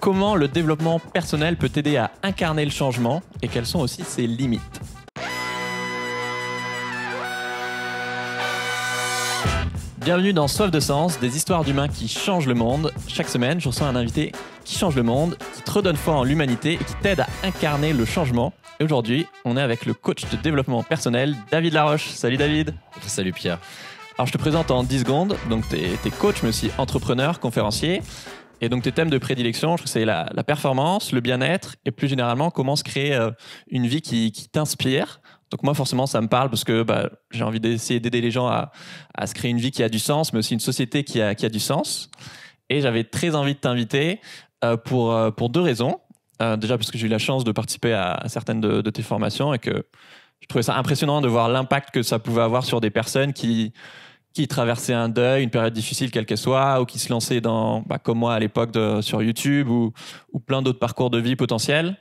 Comment le développement personnel peut t'aider à incarner le changement et quelles sont aussi ses limites? Bienvenue dans Soif de Sens, des histoires d'humains qui changent le monde. Chaque semaine, je reçois un invité qui change le monde, qui te redonne foi en l'humanité et qui t'aide à incarner le changement. Et aujourd'hui, on est avec le coach de développement personnel, David Laroche. Salut David. Salut Pierre. Alors je te présente en 10 secondes. Donc t'es coach mais aussi entrepreneur, conférencier. Et donc tes thèmes de prédilection, je trouve que c'est la performance, le bien-être et plus généralement comment se créer une vie qui t'inspire. Donc moi forcément ça me parle parce que j'ai envie d'essayer d'aider les gens à se créer une vie qui a du sens, mais aussi une société qui a du sens. Et j'avais très envie de t'inviter pour deux raisons. Déjà parce que j'ai eu la chance de participer à certaines de tes formations et que je trouvais ça impressionnant de voir l'impact que ça pouvait avoir sur des personnes qui traversaient un deuil, une période difficile quelle qu'elle soit, ou qui se lançaient comme moi à l'époque sur YouTube ou plein d'autres parcours de vie potentiels.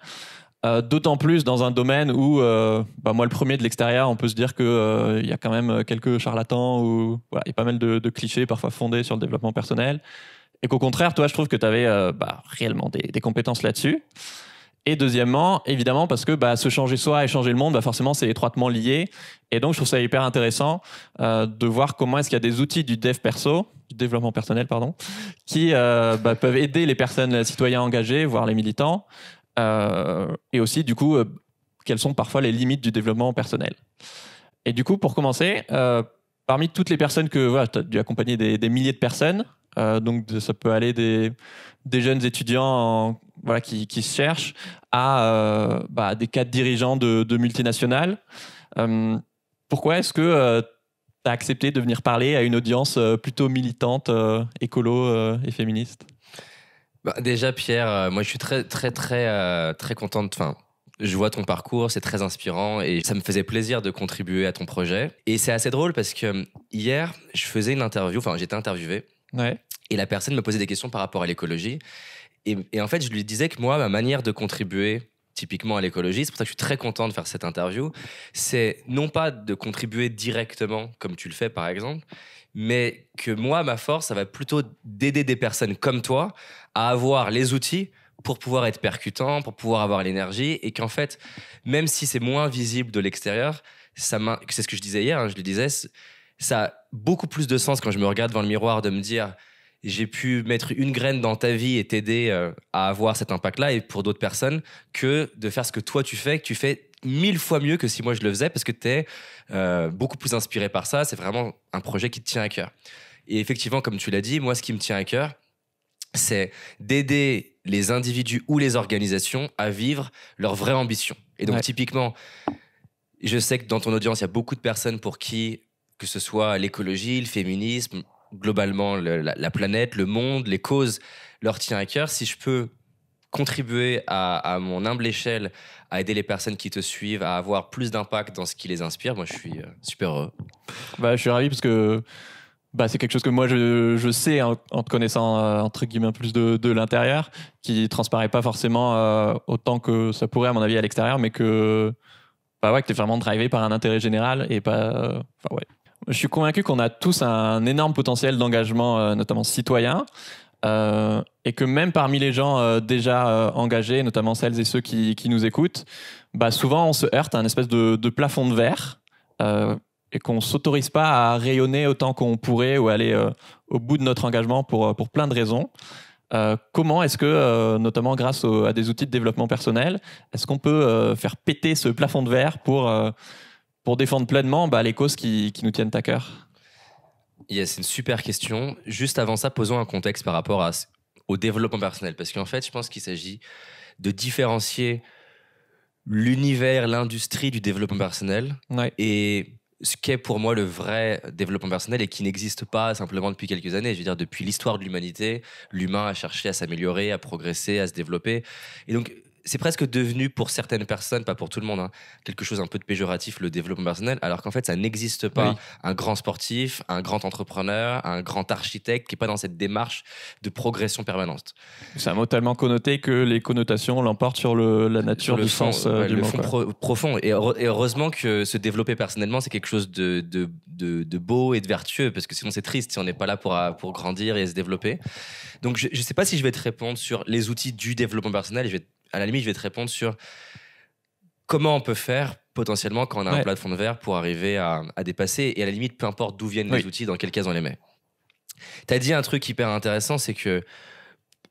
D'autant plus dans un domaine où, moi le premier de l'extérieur, on peut se dire qu'il y a quand même quelques charlatans ou il y a pas mal de clichés parfois fondés sur le développement personnel. Et qu'au contraire, toi, je trouve que tu avais réellement des compétences là-dessus. Et deuxièmement, évidemment, parce que se changer soi et changer le monde, forcément, c'est étroitement lié. Et donc, je trouve ça hyper intéressant de voir comment est-ce qu'il y a des outils du développement personnel, qui peuvent aider les personnes, citoyens engagés, voire les militants. Et aussi, du coup, quelles sont parfois les limites du développement personnel. Et du coup, pour commencer, parmi toutes les personnes que tu as dû accompagner des milliers de personnes, donc ça peut aller des jeunes étudiants qui se cherchent à des cadres dirigeants de multinationales. Pourquoi est-ce que tu as accepté de venir parler à une audience plutôt militante, écolo et féministe? Déjà Pierre, moi je suis très content je vois ton parcours, c'est très inspirant et ça me faisait plaisir de contribuer à ton projet. Et c'est assez drôle parce que hier, je faisais une interview, j'étais interviewé. Ouais. Et la personne me posait des questions par rapport à l'écologie. Et en fait, je lui disais que moi, ma manière de contribuer typiquement à l'écologie, c'est pour ça que je suis très content de faire cette interview, c'est non pas de contribuer directement comme tu le fais par exemple, mais que moi, ma force, ça va plutôt d'aider des personnes comme toi à avoir les outils pour pouvoir être percutant, pour pouvoir avoir l'énergie, et qu'en fait, même si c'est moins visible de l'extérieur, c'est ce que je disais hier, je le disais, ça a beaucoup plus de sens quand je me regarde devant le miroir de me dire j'ai pu mettre une graine dans ta vie et t'aider à avoir cet impact-là et pour d'autres personnes que de faire ce que toi tu fais, que tu fais 1000 fois mieux que si moi je le faisais parce que t'es beaucoup plus inspiré par ça. C'est vraiment un projet qui te tient à cœur. Et effectivement, comme tu l'as dit, moi ce qui me tient à cœur, c'est d'aider les individus ou les organisations à vivre leur vraie ambition. Et donc typiquement, je sais que dans ton audience, il y a beaucoup de personnes pour qui, que ce soit l'écologie, le féminisme, globalement la planète, le monde, les causes leur tient à cœur. Si je peux contribuer à mon humble échelle à aider les personnes qui te suivent à avoir plus d'impact dans ce qui les inspire, moi je suis super heureux. Je suis ravi parce que c'est quelque chose que moi je sais en te connaissant entre guillemets plus de l'intérieur, qui transparaît pas forcément autant que ça pourrait à mon avis à l'extérieur, mais que que t'es vraiment drivé par un intérêt général et pas Je suis convaincu qu'on a tous un énorme potentiel d'engagement, notamment citoyen, et que même parmi les gens déjà engagés, notamment celles et ceux qui nous écoutent, souvent on se heurte à un espèce de plafond de verre et qu'on ne s'autorise pas à rayonner autant qu'on pourrait ou aller au bout de notre engagement pour plein de raisons. Comment est-ce que, notamment grâce à des outils de développement personnel, est-ce qu'on peut faire péter ce plafond de verre pour défendre pleinement les causes qui nous tiennent à cœur? C'est une super question. Juste avant ça, posons un contexte par rapport au développement personnel. Parce qu'en fait, je pense qu'il s'agit de différencier l'univers, l'industrie du développement personnel et ce qu'est pour moi le vrai développement personnel et qui n'existe pas simplement depuis quelques années. Je veux dire, depuis l'histoire de l'humanité, l'humain a cherché à s'améliorer, à progresser, à se développer. Et donc, c'est presque devenu pour certaines personnes, pas pour tout le monde, hein, quelque chose un peu de péjoratif, le développement personnel, alors qu'en fait, ça n'existe pas. Oui. Un grand sportif, un grand entrepreneur, un grand architecte qui n'est pas dans cette démarche de progression permanente. C'est un mot tellement connoté que les connotations l'emportent sur la nature du sens du le mot. fond profond. Et heureusement que se développer personnellement, c'est quelque chose de beau et de vertueux, parce que sinon c'est triste si on n'est pas là pour grandir et se développer. Donc je ne sais pas si je vais te répondre sur les outils du développement personnel. À la limite, je vais te répondre sur comment on peut faire potentiellement quand on a un plafond de verre pour arriver à dépasser. Et à la limite, peu importe d'où viennent les outils, dans quelle case on les met. Tu as dit un truc hyper intéressant, c'est que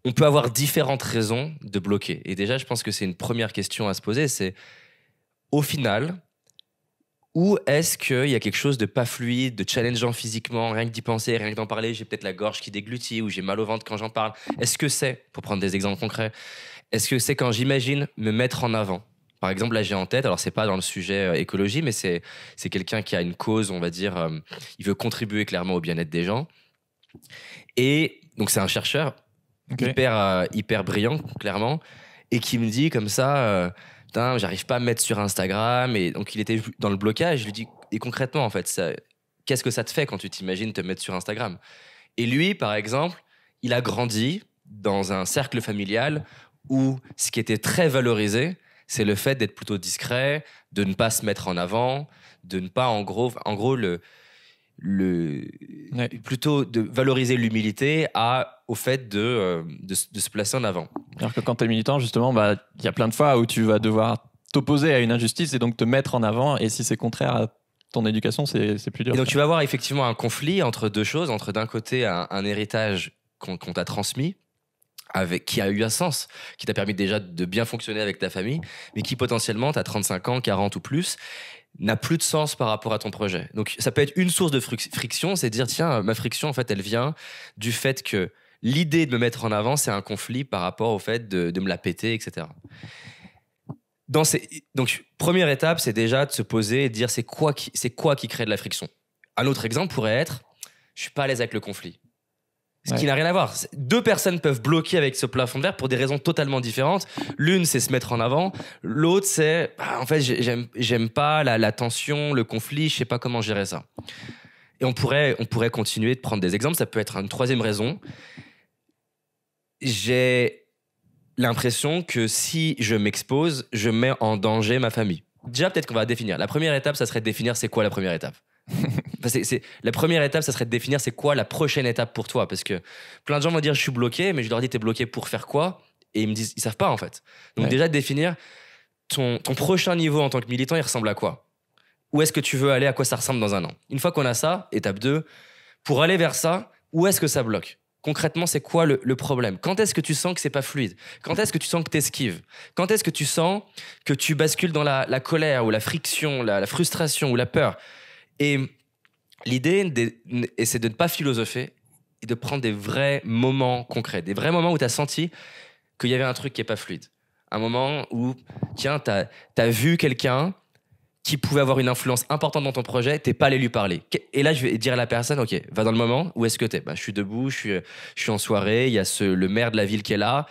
on peut avoir différentes raisons de bloquer. Et déjà, je pense que c'est une première question à se poser, c'est au final, où est-ce qu'il y a quelque chose de pas fluide, de challengeant physiquement, rien que d'y penser, rien que d'en parler, j'ai peut-être la gorge qui déglutit ou j'ai mal au ventre quand j'en parle. Est-ce que c'est, pour prendre des exemples concrets, est-ce que c'est quand j'imagine me mettre en avant? Par exemple, là, j'ai en tête, alors c'est pas dans le sujet écologie, mais c'est quelqu'un qui a une cause, on va dire, il veut contribuer clairement au bien-être des gens. Et donc, c'est un chercheur hyper brillant, clairement, et qui me dit comme ça, putain, j'arrive pas à me mettre sur Instagram. Et donc, il était dans le blocage. Je lui dis, et concrètement, en fait, qu'est-ce que ça te fait quand tu t'imagines te mettre sur Instagram? Et lui, par exemple, il a grandi dans un cercle familial où ce qui était très valorisé, c'est le fait d'être plutôt discret, de ne pas se mettre en avant, de ne pas, en gros plutôt de valoriser l'humilité au fait de se placer en avant. Alors que quand tu es militant, justement, y a plein de fois où tu vas devoir t'opposer à une injustice et donc te mettre en avant. Et si c'est contraire à ton éducation, c'est plus dur. Et donc tu vas avoir effectivement un conflit entre deux choses, entre d'un côté un héritage qu'on t'a transmis, qui a eu un sens, qui t'a permis déjà de bien fonctionner avec ta famille, mais qui potentiellement, t'as 35 ans, 40 ou plus, n'a plus de sens par rapport à ton projet. Donc ça peut être une source de friction, c'est de dire, tiens, ma friction, en fait, elle vient du fait que l'idée de me mettre en avant, c'est un conflit par rapport au fait de me la péter, etc. Donc, première étape, c'est déjà de se poser et de dire, c'est quoi qui crée de la friction? Un autre exemple pourrait être, je suis pas à l'aise avec le conflit. Ce qui n'a rien à voir. Deux personnes peuvent bloquer avec ce plafond de verre pour des raisons totalement différentes. L'une, c'est se mettre en avant. L'autre, c'est, en fait, j'aime pas la tension, le conflit, je sais pas comment gérer ça. Et on pourrait continuer de prendre des exemples. Ça peut être une troisième raison. J'ai l'impression que si je m'expose, je mets en danger ma famille. Déjà, peut-être qu'on va définir. La première étape, ça serait de définir c'est quoi la première étape. La première étape, ça serait de définir c'est quoi la prochaine étape pour toi. Parce que plein de gens vont dire je suis bloqué, mais je leur dis t'es bloqué pour faire quoi? Et ils me disent ils savent pas en fait. Donc déjà de définir ton prochain niveau en tant que militant, il ressemble à quoi? Où est-ce que tu veux aller? À quoi ça ressemble dans un an? Une fois qu'on a ça, étape 2, pour aller vers ça, où est-ce que ça bloque? Concrètement, c'est quoi le problème? Quand est-ce que tu sens que c'est pas fluide? Quand est-ce que tu sens que t'esquives? Quand est-ce que tu sens que tu bascules dans la colère ou la friction, la frustration ou la peur? Et l'idée, c'est de ne pas philosopher et de prendre des vrais moments concrets, des vrais moments où tu as senti qu'il y avait un truc qui n'est pas fluide. Un moment où, tiens, tu as vu quelqu'un qui pouvait avoir une influence importante dans ton projet, tu n'es pas allé lui parler. Et là, je vais dire à la personne, OK, va dans le moment, où est-ce que tu es? Je suis debout, je suis en soirée, il y a le maire de la ville qui est là,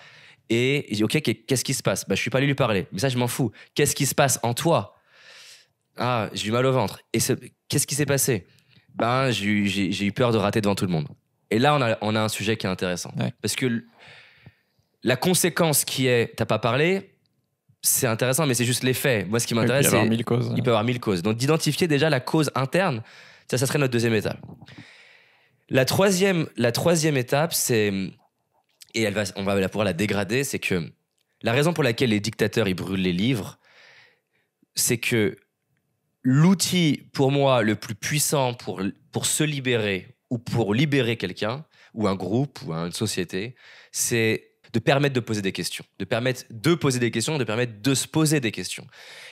et il dit, OK, qu'est-ce qui se passe? Je ne suis pas allé lui parler. Mais ça, je m'en fous. Qu'est-ce qui se passe en toi? Ah, j'ai eu mal au ventre. Et qu'est-ce qui s'est passé? J'ai eu peur de rater devant tout le monde. Et là, on a un sujet qui est intéressant. Ouais. Parce que la conséquence qui est, t'as pas parlé, c'est intéressant, mais c'est juste l'effet. Moi, ce qui m'intéresse, c'est... Il peut y avoir 1000 causes. Donc, d'identifier déjà la cause interne, ça serait notre deuxième étape. La troisième étape, c'est... Et on va pouvoir la dégrader, c'est que la raison pour laquelle les dictateurs, ils brûlent les livres, c'est que l'outil, pour moi, le plus puissant pour se libérer ou pour libérer quelqu'un, ou un groupe, ou une société, c'est de permettre de poser des questions, de permettre de poser des questions, de permettre de se poser des questions.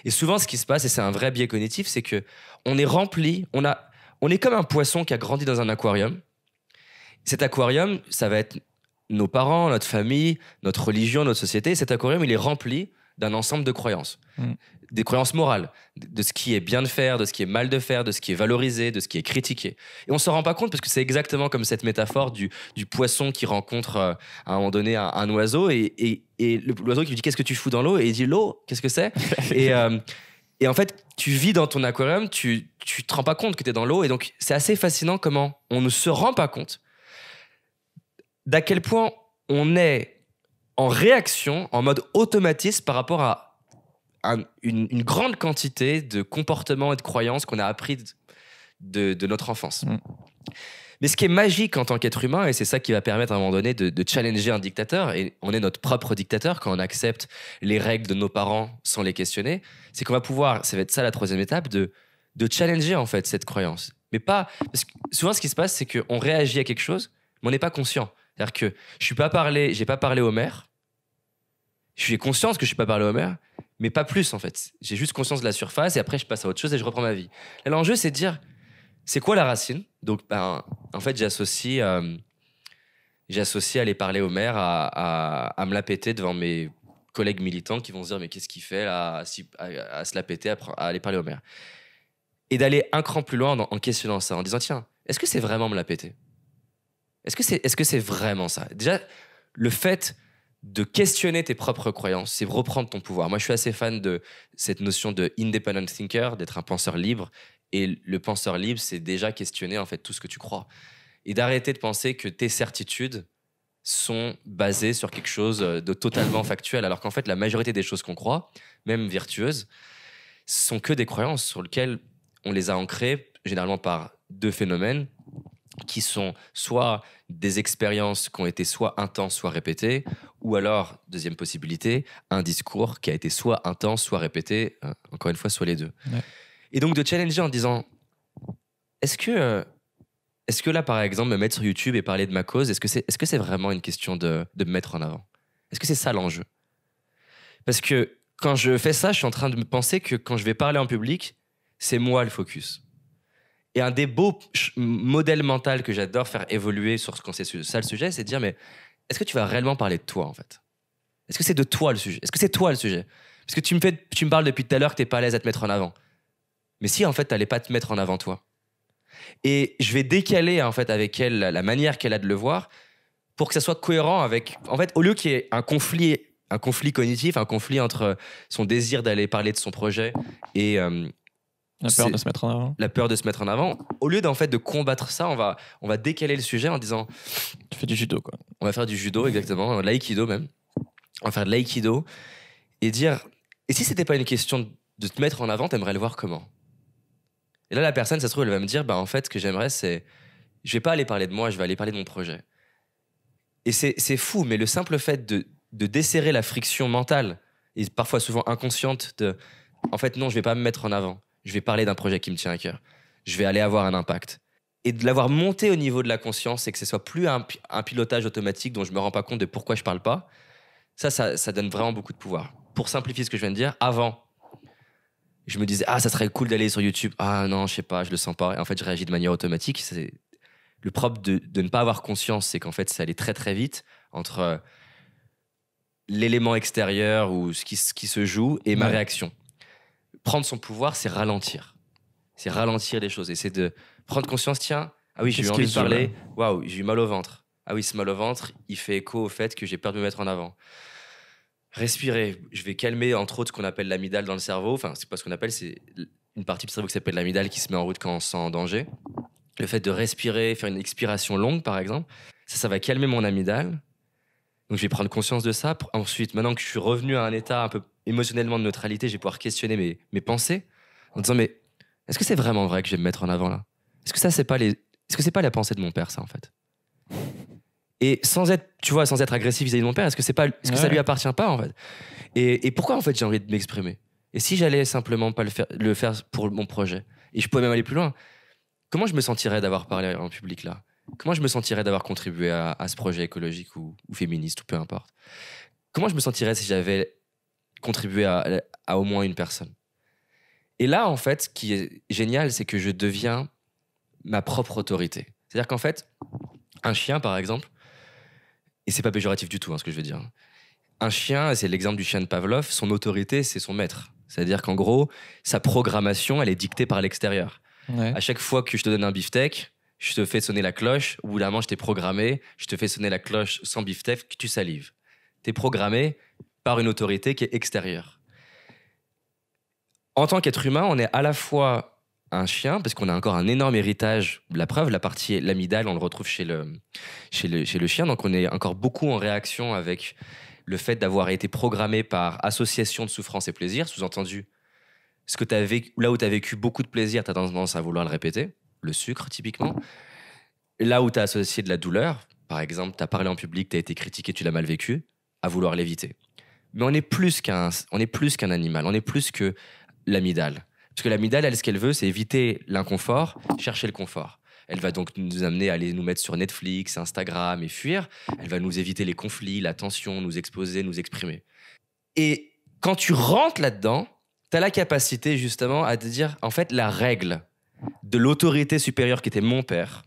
Et souvent, ce qui se passe, et c'est un vrai biais cognitif, c'est qu'on est rempli, on est comme un poisson qui a grandi dans un aquarium. Cet aquarium, ça va être nos parents, notre famille, notre religion, notre société. Cet aquarium, il est rempli d'un ensemble de croyances. Des croyances morales, de ce qui est bien de faire, de ce qui est mal de faire, de ce qui est valorisé, de ce qui est critiqué. Et on s'en rend pas compte parce que c'est exactement comme cette métaphore du poisson qui rencontre à un moment donné un oiseau et l'oiseau qui lui dit qu'est-ce que tu fous dans l'eau, et il dit l'eau, qu'est-ce que c'est et en fait, tu vis dans ton aquarium, tu te rends pas compte que tu es dans l'eau, et donc c'est assez fascinant comment on ne se rend pas compte d'à quel point on est en réaction, en mode automatisme par rapport à une grande quantité de comportements et de croyances qu'on a appris de notre enfance. Mais ce qui est magique en tant qu'être humain, et c'est ça qui va permettre à un moment donné de challenger un dictateur, et on est notre propre dictateur quand on accepte les règles de nos parents sans les questionner, c'est qu'on va pouvoir, ça va être ça la troisième étape, de challenger en fait cette croyance. Mais pas, parce que souvent ce qui se passe, c'est qu'on réagit à quelque chose, mais on n'est pas conscient. C'est-à-dire que j'ai pas parlé au maire, j'ai conscience que je suis pas parlé au maire, mais pas plus en fait. J'ai juste conscience de la surface, et après je passe à autre chose et je reprends ma vie. Là, l'enjeu, c'est de dire, c'est quoi la racine? Donc, en fait, j'associe aller parler au maire à me la péter devant mes collègues militants qui vont se dire mais qu'est-ce qu'il fait là, à se la péter, à aller parler au maire. Et d'aller un cran plus loin en questionnant ça, en disant tiens, est-ce que c'est vraiment me la péter? Est-ce que c'est vraiment ça? Déjà, le fait de questionner tes propres croyances, c'est reprendre ton pouvoir. Moi, je suis assez fan de cette notion de independent thinker, d'être un penseur libre. Et le penseur libre, c'est déjà questionner en fait tout ce que tu crois. Et d'arrêter de penser que tes certitudes sont basées sur quelque chose de totalement factuel. Alors qu'en fait, la majorité des choses qu'on croit, même vertueuses, sont que des croyances sur lesquelles on les a ancrées, généralement par deux phénomènes qui sont soit des expériences qui ont été soit intenses, soit répétées, ou alors, deuxième possibilité, un discours qui a été soit intense, soit répété, encore une fois, soit les deux. Ouais. Et donc de challenger en disant, est-ce que là, par exemple, me mettre sur YouTube et parler de ma cause, est-ce que c'est vraiment une question de me mettre en avant? Est-ce que c'est ça l'enjeu? Parce que quand je fais ça, je suis en train de me penser que quand je vais parler en public, c'est moi le focus. Et un des beaux modèles mentaux que j'adore faire évoluer quand c'est ça le sujet, c'est de dire, mais est-ce que tu vas réellement parler de toi, en fait? Est-ce que c'est de toi le sujet? Est-ce que c'est toi le sujet? Parce que tu me parles depuis tout à l'heure que tu n'es pas à l'aise à te mettre en avant. Mais si, en fait, tu n'allais pas te mettre en avant, toi. Et je vais décaler, en fait, avec elle la manière qu'elle a de le voir pour que ça soit cohérent avec... En fait, au lieu qu'il y ait un conflit cognitif, un conflit entre son désir d'aller parler de son projet et... la peur de se mettre en avant. La peur de se mettre en avant. Au lieu de combattre ça, on va décaler le sujet en disant... Tu fais du judo, quoi. On va faire du judo, exactement. L'aïkido, même. On va faire de l'aïkido. Et dire... Et si c'était pas une question de te mettre en avant, t'aimerais le voir comment? Et là, la personne, ça se trouve, elle va me dire, bah, en fait, ce que j'aimerais, c'est... Je vais pas aller parler de moi, je vais aller parler de mon projet. Et c'est fou, mais le simple fait de desserrer la friction mentale, et parfois souvent inconsciente, en fait, non, je vais pas me mettre en avant. Je vais parler d'un projet qui me tient à cœur. Je vais aller avoir un impact. Et de l'avoir monté au niveau de la conscience et que ce soit plus un pilotage automatique dont je me rends pas compte de pourquoi je parle pas, ça donne vraiment beaucoup de pouvoir. Pour simplifier ce que je viens de dire, avant, je me disais, ah, ça serait cool d'aller sur YouTube. Ah non, je sais pas, je le sens pas. Et en fait, je réagis de manière automatique. C'est le propre de ne pas avoir conscience, c'est qu'en fait, ça allait très très vite entre l'élément extérieur ou ce qui se joue et ma réaction. Prendre son pouvoir, c'est ralentir. C'est ralentir les choses. Et c'est de prendre conscience, tiens, ah oui, j'ai eu envie de parler. Waouh, j'ai eu mal au ventre. Ah oui, ce mal au ventre, il fait écho au fait que j'ai peur de me mettre en avant. Respirer. Je vais calmer, entre autres, ce qu'on appelle l'amygdale dans le cerveau. Enfin, c'est pas ce qu'on appelle, c'est une partie du cerveau qui s'appelle l'amygdale qui se met en route quand on se sent en danger. Le fait de respirer, faire une expiration longue, par exemple, ça va calmer mon amygdale. Donc, je vais prendre conscience de ça. Ensuite, maintenant que je suis revenu à un état un peu émotionnellement de neutralité, je vais pouvoir questionner mes pensées en disant, mais est-ce que c'est vraiment vrai que je vais me mettre en avant là? Est-ce que ça, est-ce que c'est pas la pensée de mon père, ça, en fait? Et sans être agressif vis-à-vis de mon père, est-ce que ça lui appartient pas, en fait? Et pourquoi, en fait, j'ai envie de m'exprimer? Et si j'allais simplement pas le faire pour mon projet? Et je pouvais même aller plus loin. Comment je me sentirais d'avoir parlé en public là? Comment je me sentirais d'avoir contribué à ce projet écologique ou féministe ou peu importe? Comment je me sentirais si j'avais contribué à au moins une personne? Et là, en fait, ce qui est génial, c'est que je deviens ma propre autorité. C'est-à-dire qu'en fait, un chien, par exemple, et c'est pas péjoratif du tout, ce que je veux dire, un chien, c'est l'exemple du chien de Pavlov, son autorité, c'est son maître. C'est-à-dire qu'en gros, sa programmation, elle est dictée par l'extérieur. Ouais. À chaque fois que je te donne un beefsteak, je te fais sonner la cloche. Au bout d'un moment, je t'ai programmé, je te fais sonner la cloche sans beefsteak, tu salives. T'es programmé par une autorité qui est extérieure. En tant qu'être humain, on est à la fois un chien, parce qu'on a encore un énorme héritage. La preuve, la partie l'amygdale, on le retrouve chez le chien. Donc on est encore beaucoup en réaction avec le fait d'avoir été programmé par association de souffrance et plaisir. Sous-entendu, ce que là où tu as vécu beaucoup de plaisir, tu as tendance à vouloir le répéter. Le sucre, typiquement. Là où tu as associé de la douleur, par exemple, tu as parlé en public, tu as été critiqué, tu l'as mal vécu, à vouloir l'éviter. Mais on est plus qu'un animal, on est plus que l'amygdale. Parce que l'amygdale, elle, ce qu'elle veut, c'est éviter l'inconfort, chercher le confort. Elle va donc nous amener à aller nous mettre sur Netflix, Instagram et fuir. Elle va nous éviter les conflits, la tension, nous exposer, nous exprimer. Et quand tu rentres là-dedans, tu as la capacité justement à te dire, en fait, la règle de l'autorité supérieure qui était mon père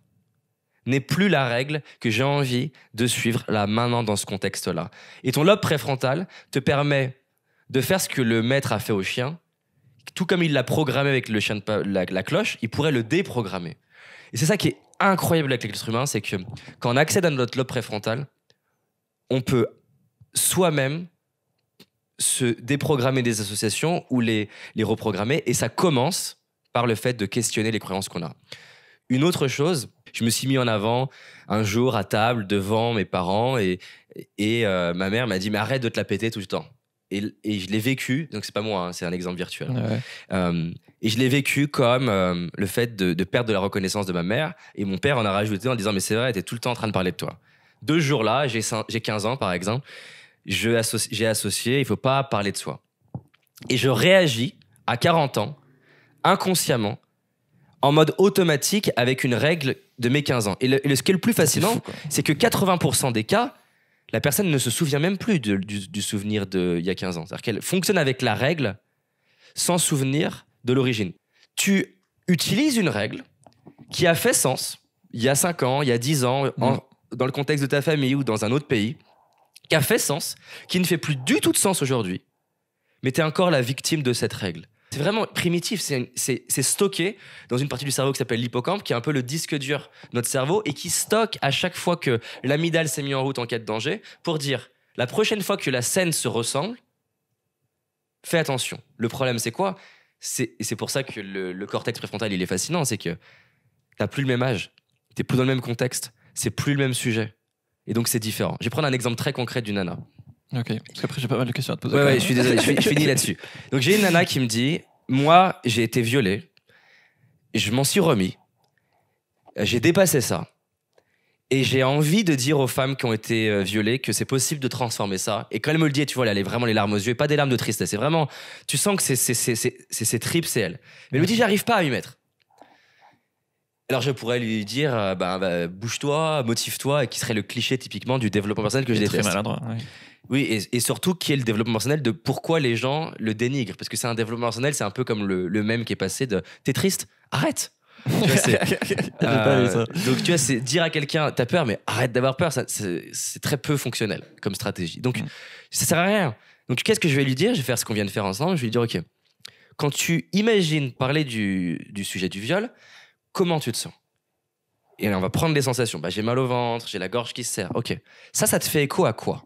n'est plus la règle que j'ai envie de suivre là maintenant dans ce contexte-là. Et ton lobe préfrontal te permet de faire ce que le maître a fait au chien. Tout comme il l'a programmé avec le chien la cloche, il pourrait le déprogrammer. Et c'est ça qui est incroyable avec l'être humain, c'est que quand on accède à notre lobe préfrontal, on peut soi-même se déprogrammer des associations ou les reprogrammer. Et ça commence par le fait de questionner les croyances qu'on a. Une autre chose, je me suis mis en avant un jour à table devant mes parents et ma mère m'a dit « mais arrête de te la péter tout le temps ». Et je l'ai vécu, donc c'est pas moi, hein, c'est un exemple virtuel. Ouais. Et je l'ai vécu comme le fait de perdre de la reconnaissance de ma mère. Et mon père en a rajouté en disant « mais c'est vrai, t'es tout le temps en train de parler de toi ». 2 jours là, j'ai 15 ans par exemple, j'ai associé, il faut pas parler de soi. Et je réagis à 40 ans, inconsciemment, en mode automatique avec une règle de mes 15 ans. Et ce qui est le plus fascinant, c'est que 80% des cas, la personne ne se souvient même plus du souvenir d'il y a 15 ans. C'est-à-dire qu'elle fonctionne avec la règle sans souvenir de l'origine. Tu utilises une règle qui a fait sens il y a 5 ans, il y a 10 ans, dans le contexte de ta famille ou dans un autre pays, qui a fait sens, qui ne fait plus du tout de sens aujourd'hui, mais tu es encore la victime de cette règle. C'est vraiment primitif, c'est stocké dans une partie du cerveau qui s'appelle l'hippocampe, qui est un peu le disque dur de notre cerveau et qui stocke à chaque fois que l'amygdale s'est mis en route en cas de danger pour dire, la prochaine fois que la scène se ressemble, fais attention. Le problème, c'est quoi ? Et c'est pour ça que le cortex préfrontal, il est fascinant, c'est que t'as plus le même âge, t'es plus dans le même contexte, c'est plus le même sujet. Et donc, c'est différent. Je vais prendre un exemple très concret d'une nana. Ok, parce qu'après j'ai pas mal de questions à te poser. Ouais, je suis désolé, je finis là-dessus. Donc j'ai une nana qui me dit, moi j'ai été violée, je m'en suis remis, j'ai dépassé ça, et j'ai envie de dire aux femmes qui ont été violées que c'est possible de transformer ça. Et quand elle me le dit, tu vois, elle a vraiment les larmes aux yeux, et pas des larmes de tristesse, c'est vraiment, tu sens que c'est ses tripes, c'est elle. Mais elle me dit, j'arrive pas à m'y mettre. Alors je pourrais lui dire, bouge-toi, motive-toi, et qui serait le cliché typiquement du développement personnel que je déteste. Très maladroit, ouais. Oui, et surtout qui est le développement personnel de pourquoi les gens le dénigrent. Parce que c'est un développement personnel, c'est un peu comme le mème qui est passé de « t'es triste ? Arrête !» Donc tu vois, c'est dire à quelqu'un « t'as peur, mais arrête d'avoir peur », c'est très peu fonctionnel comme stratégie. Donc ça sert à rien. Donc qu'est-ce que je vais lui dire ? Je vais faire ce qu'on vient de faire ensemble. Je vais lui dire « ok, quand tu imagines parler du sujet du viol, comment tu te sens ? » Et là, on va prendre les sensations. J'ai mal au ventre, j'ai la gorge qui se serre. Ok, ça te fait écho à quoi ?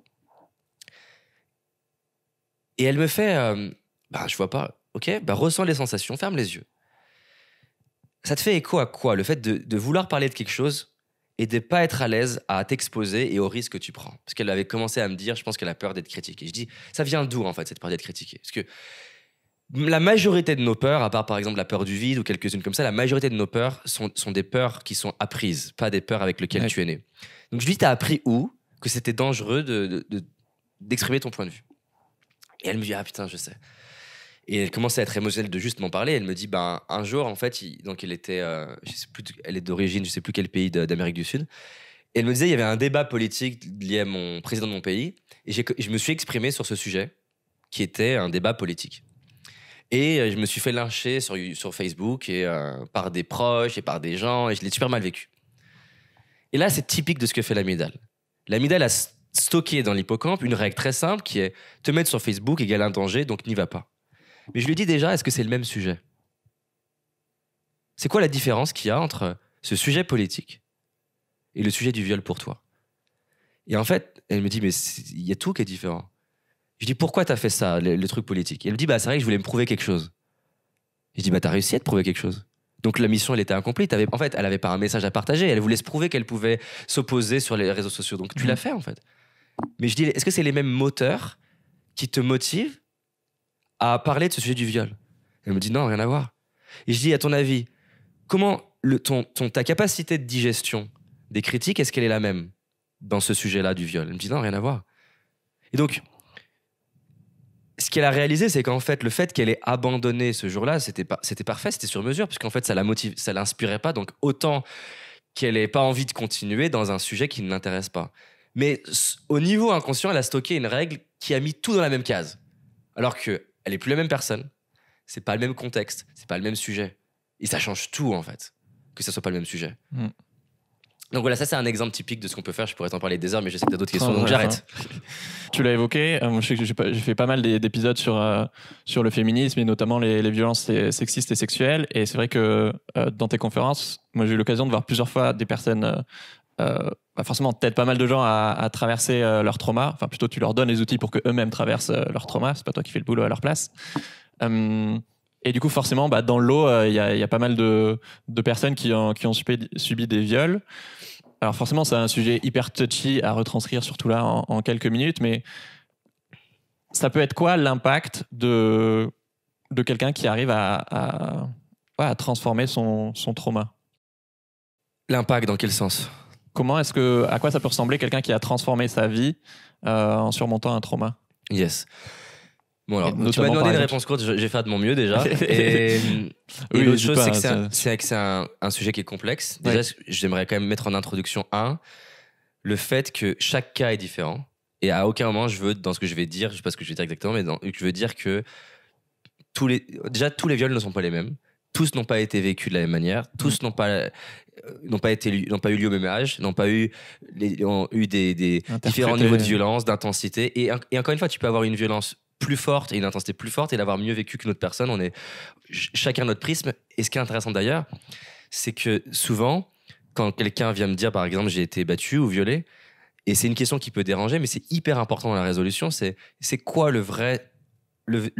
Et elle me fait, je vois pas, ok, ressens les sensations, ferme les yeux. Ça te fait écho à quoi ? Le fait de vouloir parler de quelque chose et de pas être à l'aise à t'exposer et au risque que tu prends. Parce qu'elle avait commencé à me dire, je pense qu'elle a peur d'être critiquée. Je dis, ça vient d'où en fait cette peur d'être critiquée ? Parce que la majorité de nos peurs, à part par exemple la peur du vide ou quelques-unes comme ça, la majorité de nos peurs sont des peurs qui sont apprises, pas des peurs avec lesquelles tu es né. Donc je lui dis, t'as appris où que c'était dangereux d'exprimer ton point de vue ? Et elle me dit, ah putain, je sais. Et elle commençait à être émotionnelle de juste m'en parler. Elle me dit, un jour, en fait, donc elle était, elle est d'origine, je sais plus quel pays d'Amérique du Sud. Et elle me disait, il y avait un débat politique lié à mon président de mon pays. Et je me suis exprimé sur ce sujet, qui était un débat politique. Et je me suis fait lyncher sur Facebook et, par des proches et par des gens. Et je l'ai super mal vécu. Et là, c'est typique de ce que fait l'amygdale. L'amygdale stocké dans l'hippocampe une règle très simple qui est te mettre sur Facebook égale un danger, donc n'y va pas. Mais je lui dis déjà, est-ce que c'est le même sujet? C'est quoi la différence qu'il y a entre ce sujet politique et le sujet du viol pour toi? Et en fait, elle me dit, mais il y a tout qui est différent. Je dis, pourquoi t'as fait ça, le truc politique? Et elle me dit, bah c'est vrai que je voulais me prouver quelque chose. Je dis, bah t'as réussi à te prouver quelque chose. Donc la mission, elle était incomplète. En fait, elle avait pas un message à partager. Elle voulait se prouver qu'elle pouvait s'opposer sur les réseaux sociaux. Donc tu l'as fait, en fait. Mais je dis, est-ce que c'est les mêmes moteurs qui te motivent à parler de ce sujet du viol? Elle me dit, non, rien à voir. Et je dis, à ton avis, comment ta capacité de digestion des critiques, est-ce qu'elle est la même dans ce sujet-là du viol? Elle me dit, non, rien à voir. Et donc, ce qu'elle a réalisé, c'est qu'en fait, le fait qu'elle ait abandonné ce jour-là, c'était parfait, c'était sur mesure, puisqu'en fait, ça l'inspirait pas. Donc, autant qu'elle n'ait pas envie de continuer dans un sujet qui ne l'intéresse pas. Mais au niveau inconscient, elle a stocké une règle qui a mis tout dans la même case. Alors qu'elle n'est plus la même personne, c'est pas le même contexte, c'est pas le même sujet. Et ça change tout, en fait, que ça soit pas le même sujet. Donc voilà, ça c'est un exemple typique de ce qu'on peut faire. Je pourrais t'en parler des heures, mais je sais que tu as d'autres questions, donc j'arrête. Tu l'as évoqué, je sais que j'ai fait pas mal d'épisodes sur le féminisme et notamment les violences sexistes et sexuelles. Et c'est vrai que dans tes conférences, moi j'ai eu l'occasion de voir plusieurs fois des personnes, forcément peut-être pas mal de gens à traverser leur trauma. Enfin plutôt tu leur donnes les outils pour qu'eux-mêmes traversent leur trauma. C'est pas toi qui fais le boulot à leur place. Et du coup, forcément, dans le lot, il y a pas mal de personnes qui ont subi des viols. Alors forcément, c'est un sujet hyper touchy à retranscrire, surtout là, en quelques minutes. Mais ça peut être quoi l'impact de quelqu'un qui arrive à transformer son trauma? L'impact, dans quel sens? À quoi ça peut ressembler quelqu'un qui a transformé sa vie en surmontant un trauma? Yes. Bon alors, tu m'as demandé une réponse courte, j'ai fait de mon mieux déjà. Et oui, l'autre chose, c'est que c'est un sujet qui est complexe. Déjà, j'aimerais quand même mettre en introduction le fait que chaque cas est différent. Et à aucun moment, dans ce que je vais dire, je sais pas ce que je vais dire exactement, mais je veux dire que tous les viols ne sont pas les mêmes. Tous n'ont pas été vécus de la même manière. Tous n'ont pas eu lieu au même âge, ont eu des différents niveaux de violence, d'intensité. Et encore une fois, tu peux avoir une violence plus forte et une intensité plus forte et l'avoir mieux vécu qu'une autre personne. On est chacun notre prisme. Et ce qui est intéressant d'ailleurs, c'est que souvent, quand quelqu'un vient me dire, par exemple, j'ai été battu ou violé, et c'est une question qui peut déranger, mais c'est hyper important dans la résolution, c'est quoi le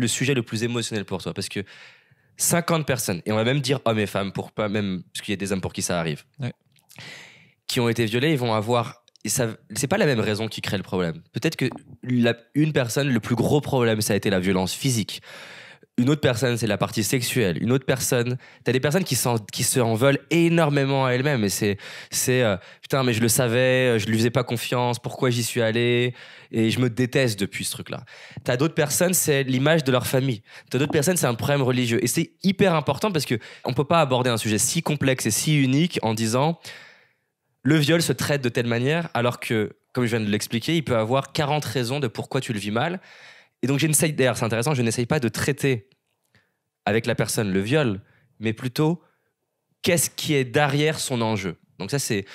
sujet le plus émotionnel pour toi? Parce que 50 personnes, et on va même dire hommes et femmes, parce qu'il y a des hommes pour qui ça arrive, qui ont été violés, ils vont avoir... Et c'est pas la même raison qui crée le problème. Peut-être que une personne, le plus gros problème, ça a été la violence physique. Une autre personne, c'est la partie sexuelle. Une autre personne, t'as des personnes qui se en veulent énormément à elles-mêmes. Et putain, mais je le savais, je lui faisais pas confiance, pourquoi j'y suis allé? Et je me déteste depuis ce truc-là. T'as d'autres personnes, c'est l'image de leur famille. T'as d'autres personnes, c'est un problème religieux. Et c'est hyper important parce que on peut pas aborder un sujet si complexe et si unique en disant le viol se traite de telle manière, alors que, comme je viens de l'expliquer, il peut avoir 40 raisons de pourquoi tu le vis mal. Et donc, d'ailleurs, c'est intéressant, je n'essaye pas de traiter avec la personne le viol, mais plutôt qu'est-ce qui est derrière son enjeu. Donc ça, c'est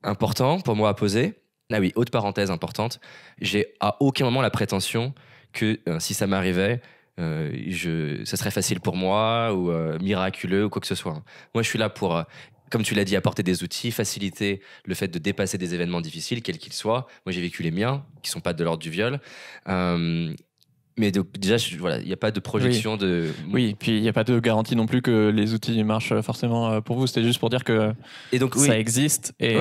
important pour moi à poser. Ah oui, autre parenthèse importante, j'ai à aucun moment la prétention que si ça m'arrivait, ça serait facile pour moi ou miraculeux ou quoi que ce soit. Moi, je suis là pour... comme tu l'as dit, apporter des outils, faciliter le fait de dépasser des événements difficiles, quels qu'ils soient. Moi, j'ai vécu les miens, qui ne sont pas de l'ordre du viol. Mais déjà, il n'y a pas de projection de... Oui, puis il n'y a pas de garantie non plus que les outils marchent forcément pour vous. C'était juste pour dire que ça existe. Et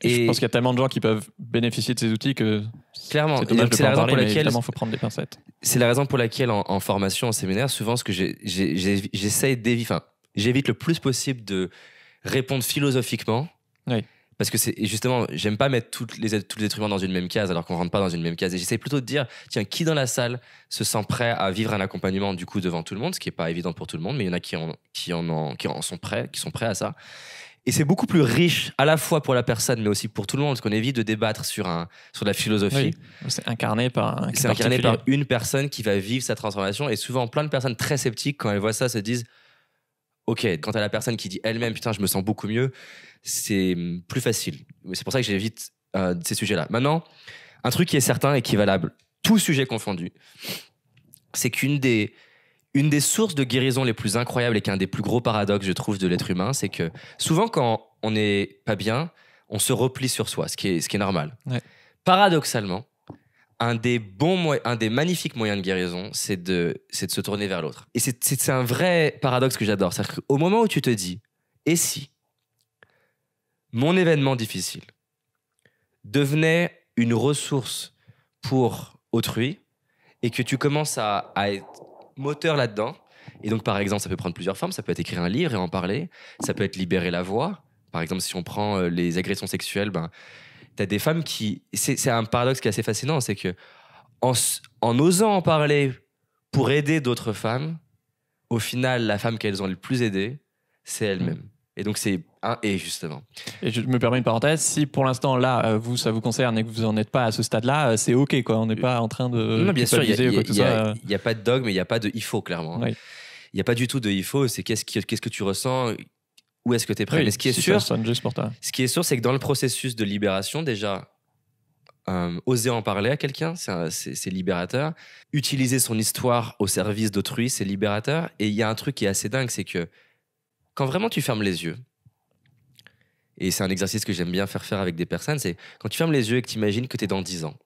je pense qu'il y a tellement de gens qui peuvent bénéficier de ces outils que... Clairement, c'est dommage de pas en parler, mais évidemment, il faut prendre des pincettes. C'est la raison pour laquelle, en formation, en séminaire, souvent, ce que j'essaie d'éviter... Enfin, j'évite le plus possible de répondre philosophiquement. Oui. Parce que justement, j'aime pas mettre tous les êtres humains dans une même case alors qu'on rentre pas dans une même case. Et j'essaie plutôt de dire, tiens, qui dans la salle se sent prêt à vivre un accompagnement du coup devant tout le monde, ce qui est pas évident pour tout le monde, mais il y en a qui sont prêts à ça. Et c'est beaucoup plus riche à la fois pour la personne, mais aussi pour tout le monde, parce qu'on évite de débattre sur la philosophie. Oui. C'est incarné par une personne qui va vivre sa transformation. Et souvent, plein de personnes très sceptiques, quand elles voient ça, se disent, ok, quand t'as la personne qui dit elle-même, putain, je me sens beaucoup mieux, c'est plus facile. C'est pour ça que j'évite ces sujets-là. Maintenant, un truc qui est certain et qui est valable, tout sujet confondu, c'est qu'une des sources de guérison les plus incroyables et qu'un des plus gros paradoxes, je trouve, de l'être humain, c'est que souvent, quand on n'est pas bien, on se replie sur soi, ce qui est normal. Ouais. Paradoxalement, un des magnifiques moyens de guérison, c'est de se tourner vers l'autre. Et c'est un vrai paradoxe que j'adore. C'est-à-dire qu'au moment où tu te dis, et si mon événement difficile devenait une ressource pour autrui et que tu commences à être moteur là-dedans, et donc par exemple, ça peut prendre plusieurs formes, ça peut être écrire un livre et en parler, ça peut être libérer la voix. Par exemple, si on prend les agressions sexuelles, t'as des femmes qui... C'est un paradoxe qui est assez fascinant, c'est que en osant en parler pour aider d'autres femmes, au final, la femme qu'elles ont le plus aidée, c'est elle-même. Et donc, c'est un et, justement. Et je me permets une parenthèse, si pour l'instant, là, ça vous concerne et que vous n'en êtes pas à ce stade-là, c'est OK, quoi. On n'est pas en train de... Non, bien sûr, il n'y a pas de dogme, mais il n'y a pas de « il faut », clairement. Oui. Il n'y a pas du tout de « il faut », c'est qu'est-ce que tu ressens, où est-ce que tu es prêt. Oui, mais ce qui est sûr, c'est que dans le processus de libération, déjà, oser en parler à quelqu'un, c'est libérateur. Utiliser son histoire au service d'autrui, c'est libérateur. Et il y a un truc qui est assez dingue, c'est que quand vraiment tu fermes les yeux, et c'est un exercice que j'aime bien faire avec des personnes, c'est quand tu fermes les yeux et que tu imagines que tu es dans 10 ans,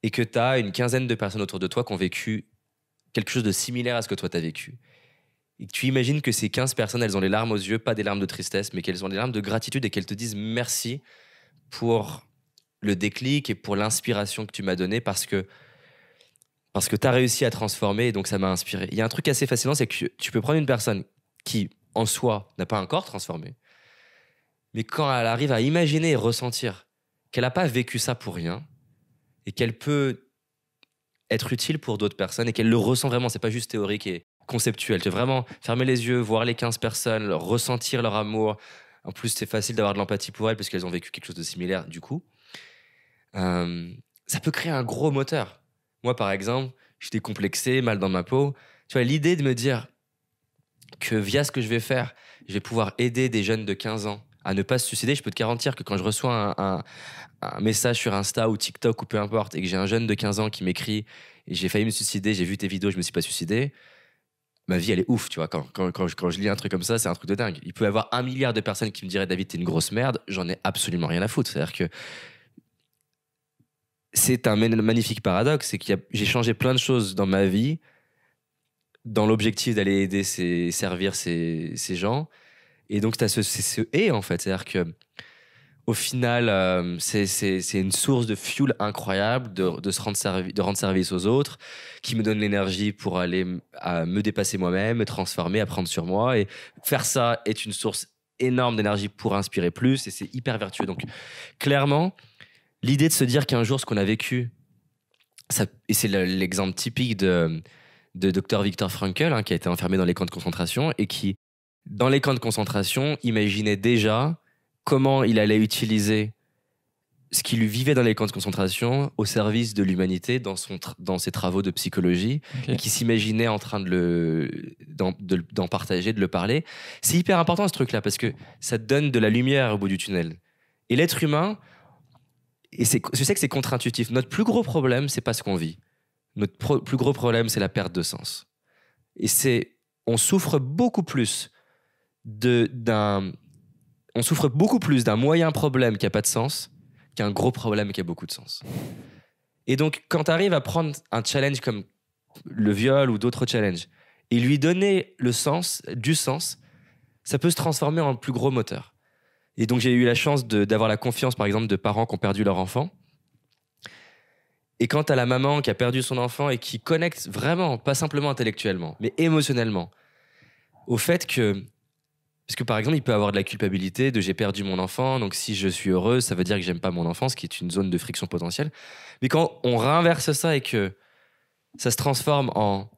et que tu as une quinzaine de personnes autour de toi qui ont vécu quelque chose de similaire à ce que toi tu as vécu. Et que tu imagines que ces 15 personnes, elles ont les larmes aux yeux, pas des larmes de tristesse, mais qu'elles ont des larmes de gratitude et qu'elles te disent merci pour le déclic et pour l'inspiration que tu m'as donnée parce que tu as réussi à transformer et donc ça m'a inspiré. Il y a un truc assez fascinant, c'est que tu peux prendre une personne qui, en soi, n'a pas encore transformé, mais quand elle arrive à imaginer et ressentir qu'elle n'a pas vécu ça pour rien et qu'elle peut être utile pour d'autres personnes et qu'elle le ressent vraiment, c'est pas juste théorique et conceptuel. Tu veux vraiment fermer les yeux, voir les 15 personnes, ressentir leur amour. En plus, c'est facile d'avoir de l'empathie pour elles parce qu'elles ont vécu quelque chose de similaire du coup. Ça peut créer un gros moteur. Moi, par exemple, j'étais complexé, mal dans ma peau. Tu vois, l'idée de me dire que via ce que je vais faire, je vais pouvoir aider des jeunes de 15 ans à ne pas se suicider. Je peux te garantir que quand je reçois un message sur Insta ou TikTok ou peu importe et que j'ai un jeune de 15 ans qui m'écrit et j'ai failli me suicider, j'ai vu tes vidéos, je me suis pas suicidé, ma vie elle est ouf, tu vois. Quand je lis un truc comme ça, c'est un truc de dingue. Il peut y avoir 1 milliard de personnes qui me diraient David, t'es une grosse merde, j'en ai absolument rien à foutre. C'est-à-dire que c'est un magnifique paradoxe, c'est que j'ai changé plein de choses dans ma vie dans l'objectif d'aller aider, servir ces gens. Et donc, tu as ce et en fait. C'est-à-dire que au final, c'est une source de fuel incroyable de rendre service aux autres, qui me donne l'énergie pour aller à me dépasser moi-même, me transformer, apprendre sur moi. Et faire ça est une source énorme d'énergie pour inspirer plus. Et c'est hyper vertueux. Donc, clairement, l'idée de se dire qu'un jour, ce qu'on a vécu, et c'est l'exemple typique de Dr. Viktor Frankl, qui a été enfermé dans les camps de concentration et qui, dans les camps de concentration, imaginait déjà comment il allait utiliser ce qui lui vivait dans les camps de concentration au service de l'humanité dans ses travaux de psychologie, et qui s'imaginait en train d'en partager, de le parler. C'est hyper important ce truc-là parce que ça te donne de la lumière au bout du tunnel. Et l'être humain, et je sais que c'est contre-intuitif, notre plus gros problème, c'est pas ce qu'on vit. Notre plus gros problème, c'est la perte de sens. Et on souffre beaucoup plus d'un moyen problème qui n'a pas de sens qu'un gros problème qui a beaucoup de sens. Et donc, quand tu arrives à prendre un challenge comme le viol ou d'autres challenges et lui donner du sens, ça peut se transformer en plus gros moteur. Et donc, j'ai eu la chance d'avoir la confiance, par exemple, de parents qui ont perdu leur enfant. Et quand t'as la maman qui a perdu son enfant et qui connecte vraiment, pas simplement intellectuellement, mais émotionnellement, au fait que... Parce que par exemple, il peut avoir de la culpabilité de j'ai perdu mon enfant, donc si je suis heureuse, ça veut dire que j'aime pas mon enfant, ce qui est une zone de friction potentielle. Mais quand on réinverse ça et que ça se transforme en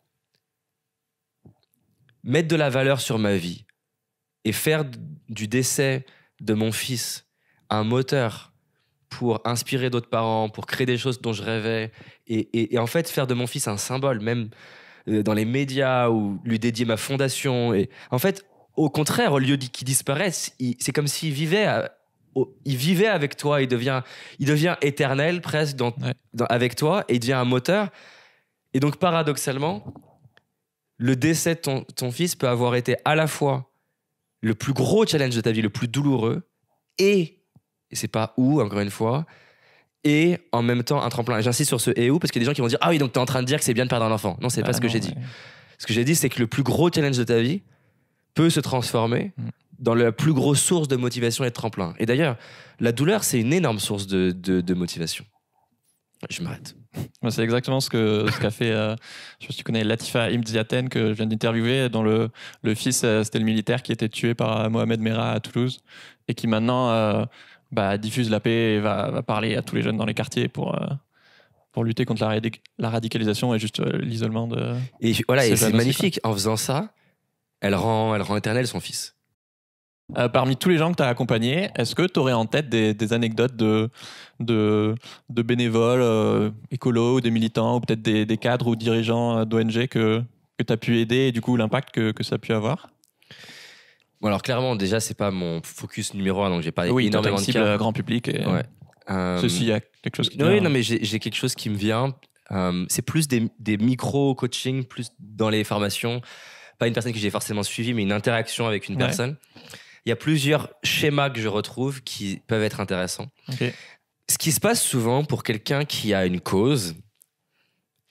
mettre de la valeur sur ma vie et faire du décès de mon fils un moteur pour inspirer d'autres parents, pour créer des choses dont je rêvais, et en fait faire de mon fils un symbole, même dans les médias, ou lui dédier ma fondation. Et en fait, au contraire, au lieu qu'il disparaisse, c'est comme s'il vivait il vivait avec toi, il devient éternel presque avec toi, et il devient un moteur. Et donc, paradoxalement, le décès de ton fils peut avoir été à la fois le plus gros challenge de ta vie, le plus douloureux, et c'est pas où, encore une fois, et en même temps un tremplin. J'insiste sur ce et où, parce qu'il y a des gens qui vont dire « Ah oui, donc t'es en train de dire que c'est bien de perdre un enfant. » Non, c'est pas ce que j'ai dit. Ce que j'ai dit, c'est que le plus gros challenge de ta vie peut se transformer dans la plus grosse source de motivation et de tremplin. Et d'ailleurs, la douleur, c'est une énorme source de motivation. Je m'arrête. C'est exactement ce qu'a fait, je sais pas si tu connais Latifa Imziaten, que je viens d'interviewer, dont le fils, c'était le militaire qui était tué par Mohamed Merah à Toulouse, et qui maintenant diffuse la paix et va parler à tous les jeunes dans les quartiers pour lutter contre la radicalisation et juste l'isolement de... Et voilà, et c'est magnifique. En faisant ça, elle rend éternel son fils. Parmi tous les gens que tu as accompagnés, est-ce que tu aurais en tête des anecdotes de bénévoles écolos ou des militants ou peut-être des cadres ou dirigeants d'ONG que tu as pu aider et du coup l'impact que ça a pu avoir? Bon, alors clairement, déjà, c'est pas mon focus numéro 1, donc j'ai pas énormément de cible grand public. Et ceci, il y a quelque chose qui Oui, non, mais j'ai quelque chose qui me vient. C'est plus des micro-coaching, plus dans les formations. Pas une personne que j'ai forcément suivie, mais une interaction avec une personne. Il y a plusieurs schémas que je retrouve qui peuvent être intéressants. Okay. Ce qui se passe souvent pour quelqu'un qui a une cause,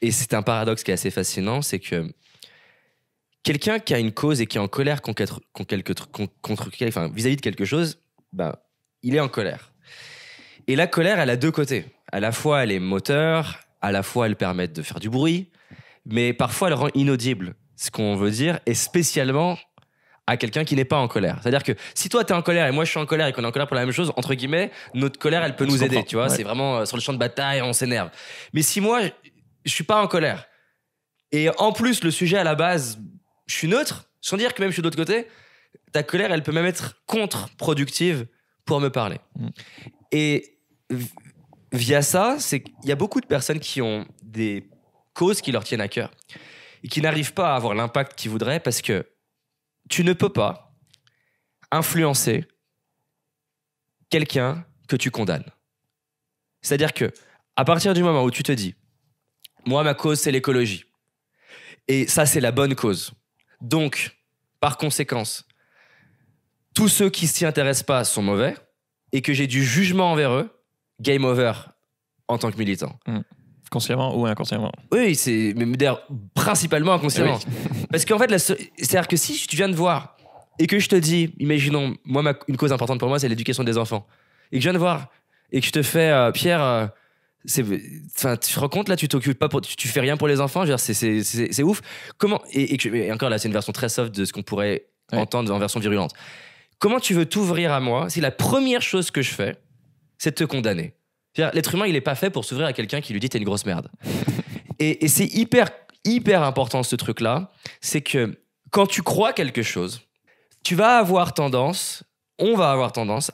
et c'est un paradoxe qui est assez fascinant, c'est que quelqu'un qui a une cause et qui est en colère vis-à-vis de quelque chose, il est en colère. Et la colère, elle a deux côtés. À la fois, elle est moteur, à la fois, elle permet de faire du bruit, mais parfois, elle rend inaudible ce qu'on veut dire, et spécialement à quelqu'un qui n'est pas en colère. C'est-à-dire que si toi, t'es en colère et moi, je suis en colère et qu'on est en colère pour la même chose, entre guillemets, notre colère, elle peut nous aider, tu vois. Ouais. C'est vraiment sur le champ de bataille, on s'énerve. Mais si moi, je suis pas en colère, et en plus, le sujet à la base, je suis neutre, sans dire que même je suis de l'autre côté, ta colère, elle peut même être contre-productive pour me parler. Et via ça, c'est qu'il y a beaucoup de personnes qui ont des causes qui leur tiennent à cœur et qui n'arrivent pas à avoir l'impact qu'ils voudraient parce que tu ne peux pas influencer quelqu'un que tu condamnes. C'est-à-dire que à partir du moment où tu te dis « Moi, ma cause, c'est l'écologie. Et ça, c'est la bonne cause. Donc, par conséquence, tous ceux qui s'y intéressent pas sont mauvais et que j'ai du jugement envers eux, game over en tant que militant. » Consciemment ou inconsciemment? Oui, c'est d'ailleurs principalement inconsciemment. Oui. Parce qu'en fait, c'est-à-dire que si tu viens de voir et que je te dis, imaginons, moi, une cause importante pour moi, c'est l'éducation des enfants, et que je viens de voir et que je te fais, Pierre, tu te rends compte là, tu t'occupes pas, tu fais rien pour les enfants, c'est ouf. Comment et encore là, c'est une version très soft de ce qu'on pourrait entendre en version virulente. Comment tu veux t'ouvrir à moi si la première chose que je fais, c'est de te condamner? L'être humain, il n'est pas fait pour s'ouvrir à quelqu'un qui lui dit « t'es une grosse merde ». Et c'est hyper important ce truc-là, c'est que quand tu crois quelque chose, on va avoir tendance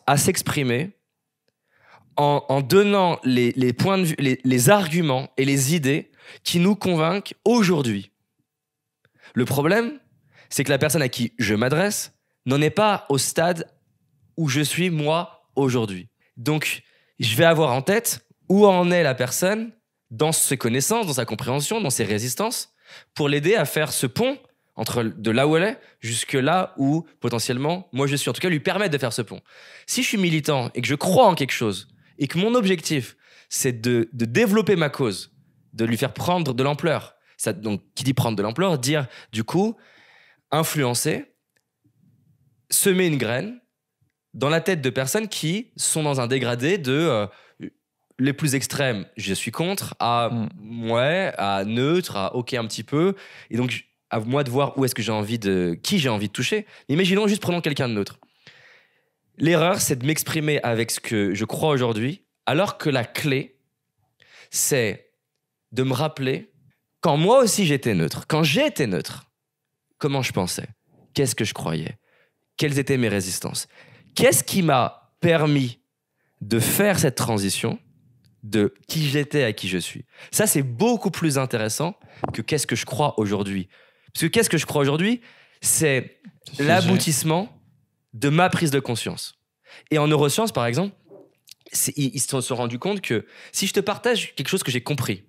à s'exprimer en donnant les points de vue, les arguments et les idées qui nous convainquent aujourd'hui. Le problème, c'est que la personne à qui je m'adresse n'en est pas au stade où je suis moi aujourd'hui. Donc, je vais avoir en tête où en est la personne dans ses connaissances, dans sa compréhension, dans ses résistances, pour l'aider à faire ce pont entre de là où elle est jusque là où, potentiellement, moi je suis. En tout cas, lui permettre de faire ce pont. Si je suis militant et que je crois en quelque chose et que mon objectif, c'est de développer ma cause, de lui faire prendre de l'ampleur, donc qui dit prendre de l'ampleur, dire du coup, influencer, semer une graine dans la tête de personnes qui sont dans un dégradé de les plus extrêmes, je suis contre, à à neutre, à ok un petit peu. Et donc, à moi de voir où est-ce que qui j'ai envie de toucher. Imaginons juste, prenons quelqu'un de neutre. L'erreur, c'est de m'exprimer avec ce que je crois aujourd'hui, alors que la clé, c'est de me rappeler quand moi aussi j'étais neutre, quand j'étais neutre, comment je pensais, qu'est-ce que je croyais, quelles étaient mes résistances. Qu'est-ce qui m'a permis de faire cette transition de qui j'étais à qui je suis? Ça, c'est beaucoup plus intéressant que qu'est-ce que je crois aujourd'hui. Parce que qu'est-ce que je crois aujourd'hui, c'est l'aboutissement de ma prise de conscience. Et en neurosciences, par exemple, ils se sont rendus compte que si je te partage quelque chose que j'ai compris,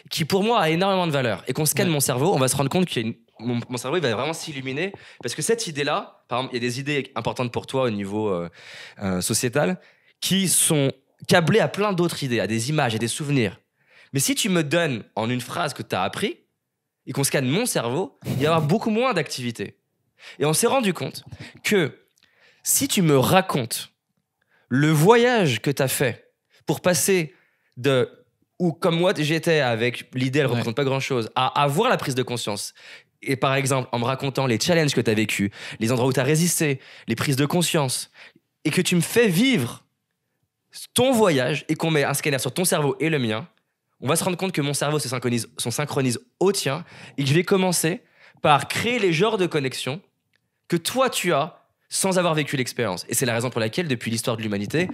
qui pour moi a énormément de valeur, et qu'on scanne mon cerveau, on va se rendre compte que mon cerveau il va vraiment s'illuminer, parce que cette idée-là, par exemple, il y a des idées importantes pour toi au niveau sociétal, qui sont câblées à plein d'autres idées, à des images, à des souvenirs. Mais si tu me donnes en une phrase que tu as appris, et qu'on scanne mon cerveau, il va y avoir beaucoup moins d'activité. Et on s'est rendu compte que si tu me racontes le voyage que tu as fait pour passer de où, comme moi, j'étais avec l'idée, elle ne représente pas grand-chose, à avoir la prise de conscience. Et par exemple, en me racontant les challenges que tu as vécus, les endroits où tu as résisté, les prises de conscience, et que tu me fais vivre ton voyage et qu'on met un scanner sur ton cerveau et le mien, on va se rendre compte que mon cerveau se synchronise au tien et que je vais commencer par créer les genres de connexions que toi tu as sans avoir vécu l'expérience. Et c'est la raison pour laquelle, depuis l'histoire de l'humanité,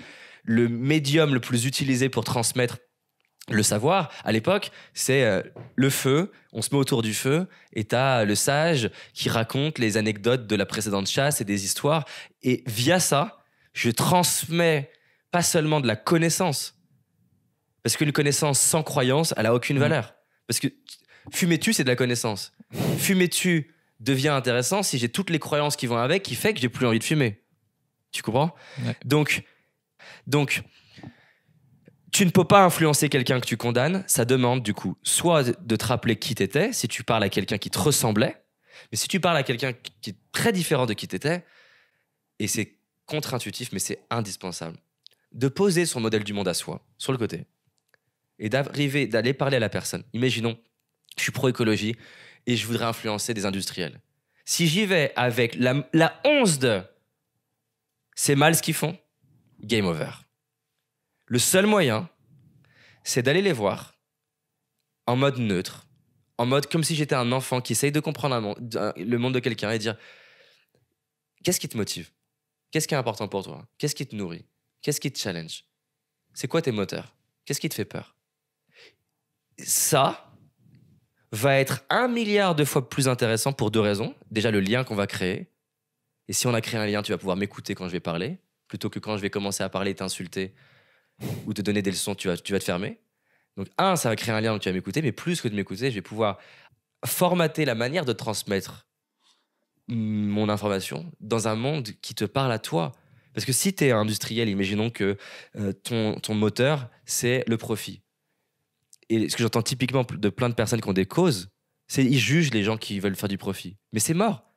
le médium le plus utilisé pour transmettre le savoir, à l'époque, c'est le feu. On se met autour du feu et t'as le sage qui raconte les anecdotes de la précédente chasse et des histoires. Et via ça, je transmets pas seulement de la connaissance, parce qu'une connaissance sans croyance, elle a aucune valeur. Parce que fumer-tu, c'est de la connaissance. Fumer-tu devient intéressant si j'ai toutes les croyances qui vont avec, qui fait que j'ai plus envie de fumer. Tu comprends ? Ouais. Donc, tu ne peux pas influencer quelqu'un que tu condamnes. Ça demande, du coup, soit de te rappeler qui t'étais, si tu parles à quelqu'un qui te ressemblait, mais si tu parles à quelqu'un qui est très différent de qui t'étais, et c'est contre-intuitif, mais c'est indispensable, de poser son modèle du monde à soi, sur le côté, et d'aller parler à la personne. Imaginons, je suis pro-écologie et je voudrais influencer des industriels. Si j'y vais avec la once de « c'est mal ce qu'ils font », game over. Le seul moyen, c'est d'aller les voir en mode neutre, en mode comme si j'étais un enfant qui essaye de comprendre le monde de quelqu'un et dire « qu'est-ce qui te motive ? Qu'est-ce qui est important pour toi ? Qu'est-ce qui te nourrit ? Qu'est-ce qui te challenge ? C'est quoi tes moteurs ? Qu'est-ce qui te fait peur ?» Ça va être 1 milliard de fois plus intéressant pour 2 raisons. Déjà, le lien qu'on va créer. Et si on a créé un lien, tu vas pouvoir m'écouter quand je vais parler, plutôt que quand je vais commencer à parler et t'insulter ou te donner des leçons, tu vas te fermer. Donc, ça va créer un lien où tu vas m'écouter, mais plus que de m'écouter, je vais pouvoir formater la manière de transmettre mon information dans un monde qui te parle à toi. Parce que si tu es industriel, imaginons que ton moteur, c'est le profit. Et ce que j'entends typiquement de plein de personnes qui ont des causes, c'est qu'ils jugent les gens qui veulent faire du profit. Mais c'est mort.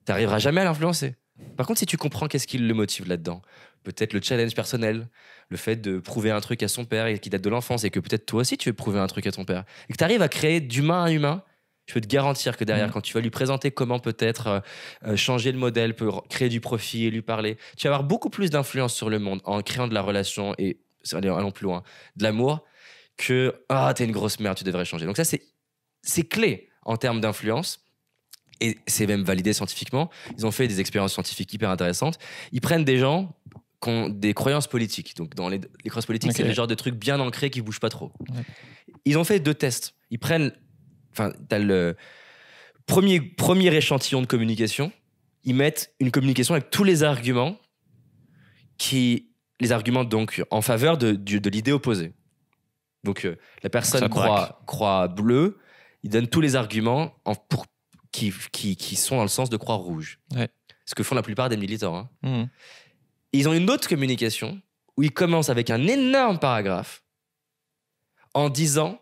Tu n'arriveras jamais à l'influencer. Par contre, si tu comprends qu'est-ce qui le motive là-dedans, peut-être le challenge personnel, le fait de prouver un truc à son père et qui date de l'enfance, et que peut-être toi aussi tu veux prouver un truc à ton père, et que tu arrives à créer d'humain à humain, je peux te garantir que derrière, quand tu vas lui présenter comment peut-être changer le modèle, peut créer du profit et lui parler, tu vas avoir beaucoup plus d'influence sur le monde en créant de la relation et, allons plus loin, de l'amour, que t'es une grosse merde, tu devrais changer. Donc ça, c'est clé en termes d'influence. Et c'est même validé scientifiquement. Ils ont fait des expériences scientifiques hyper intéressantes. Ils prennent des gens qui ont des croyances politiques. Donc, dans les croyances politiques, c'est le genre de trucs bien ancrés qui ne bougent pas trop. Ouais. Ils ont fait 2 tests. Ils prennent... Enfin, t'as le premier échantillon de communication. Ils mettent une communication avec tous les arguments donc, en faveur de l'idée opposée. Donc, la personne croit bleu. Ils donnent tous les arguments qui sont dans le sens de croire rouge. Ouais. Ce que font la plupart des militants. Hein. Ils ont une autre communication où ils commencent avec un énorme paragraphe en disant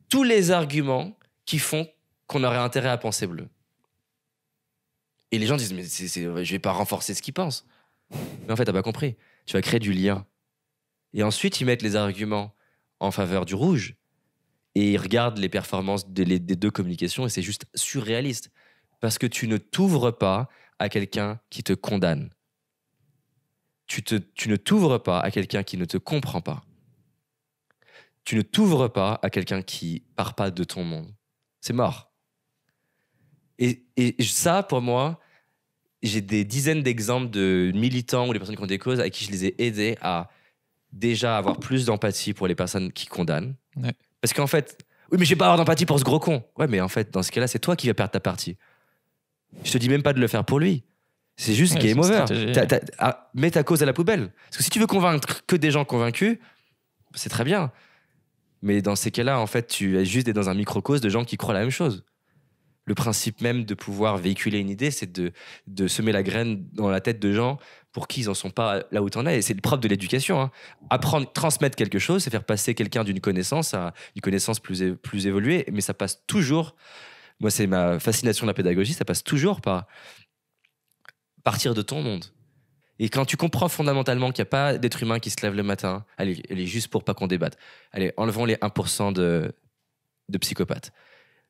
tous les arguments qui font qu'on aurait intérêt à penser bleu. Et les gens disent, mais je vais pas renforcer ce qu'ils pensent. Mais en fait, t'as pas compris. Tu vas créer du lien. Et ensuite, ils mettent les arguments en faveur du rouge. Et ils regardent les performances des 2 communications et c'est juste surréaliste. Parce que tu ne t'ouvres pas à quelqu'un qui te condamne. Tu ne t'ouvres pas à quelqu'un qui ne te comprend pas. Tu ne t'ouvres pas à quelqu'un qui part pas de ton monde. C'est mort. Et ça, pour moi, j'ai des dizaines d'exemples de militants ou des personnes qui ont des causes à qui je les ai aidés à déjà avoir plus d'empathie pour les personnes qui condamnent. Ouais. Parce qu'en fait, oui, mais je vais pas avoir d'empathie pour ce gros con. Ouais, mais en fait, dans ce cas-là, c'est toi qui vas perdre ta partie. Je te dis même pas de le faire pour lui. C'est juste Ouais, game c'est une over. stratégie. Mets ta cause à la poubelle. Parce que si tu veux convaincre que des gens convaincus, c'est très bien. Mais dans ces cas-là, en fait, tu es juste dans un microcosme de gens qui croient la même chose. Le principe même de pouvoir véhiculer une idée, c'est de semer la graine dans la tête de gens pour qui ils n'en sont pas là où tu en es. Et c'est le propre de l'éducation. Hein. Apprendre, transmettre quelque chose, c'est faire passer quelqu'un d'une connaissance à une connaissance plus évoluée. Mais ça passe toujours, moi c'est ma fascination de la pédagogie, ça passe toujours par partir de ton monde. Et quand tu comprends fondamentalement qu'il n'y a pas d'être humain qui se lève le matin, allez, juste pour pas qu'on débatte, allez, enlevons les 1% de psychopathes.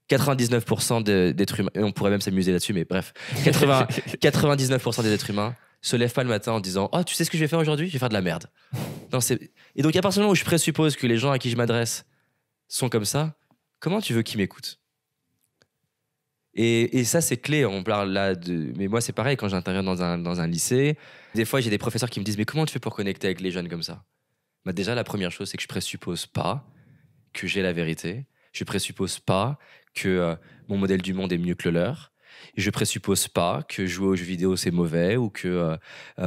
99% d'êtres humains, et on pourrait même s'amuser là-dessus, mais bref, 99% des êtres humains se lèvent pas le matin en disant « Oh, tu sais ce que je vais faire aujourd'hui ? Je vais faire de la merde. » Non, et donc, à partir du moment où je présuppose que les gens à qui je m'adresse sont comme ça, comment tu veux qu'ils m'écoutent ? Et ça, c'est clé. On parle là de. Mais moi, c'est pareil quand j'interviens dans un lycée. Des fois, j'ai des professeurs qui me disent « Mais comment tu fais pour connecter avec les jeunes comme ça ?» Bah, déjà, la première chose, c'est que je présuppose pas que j'ai la vérité. Je présuppose pas que mon modèle du monde est mieux que le leur. Et je présuppose pas que jouer aux jeux vidéo, c'est mauvais ou que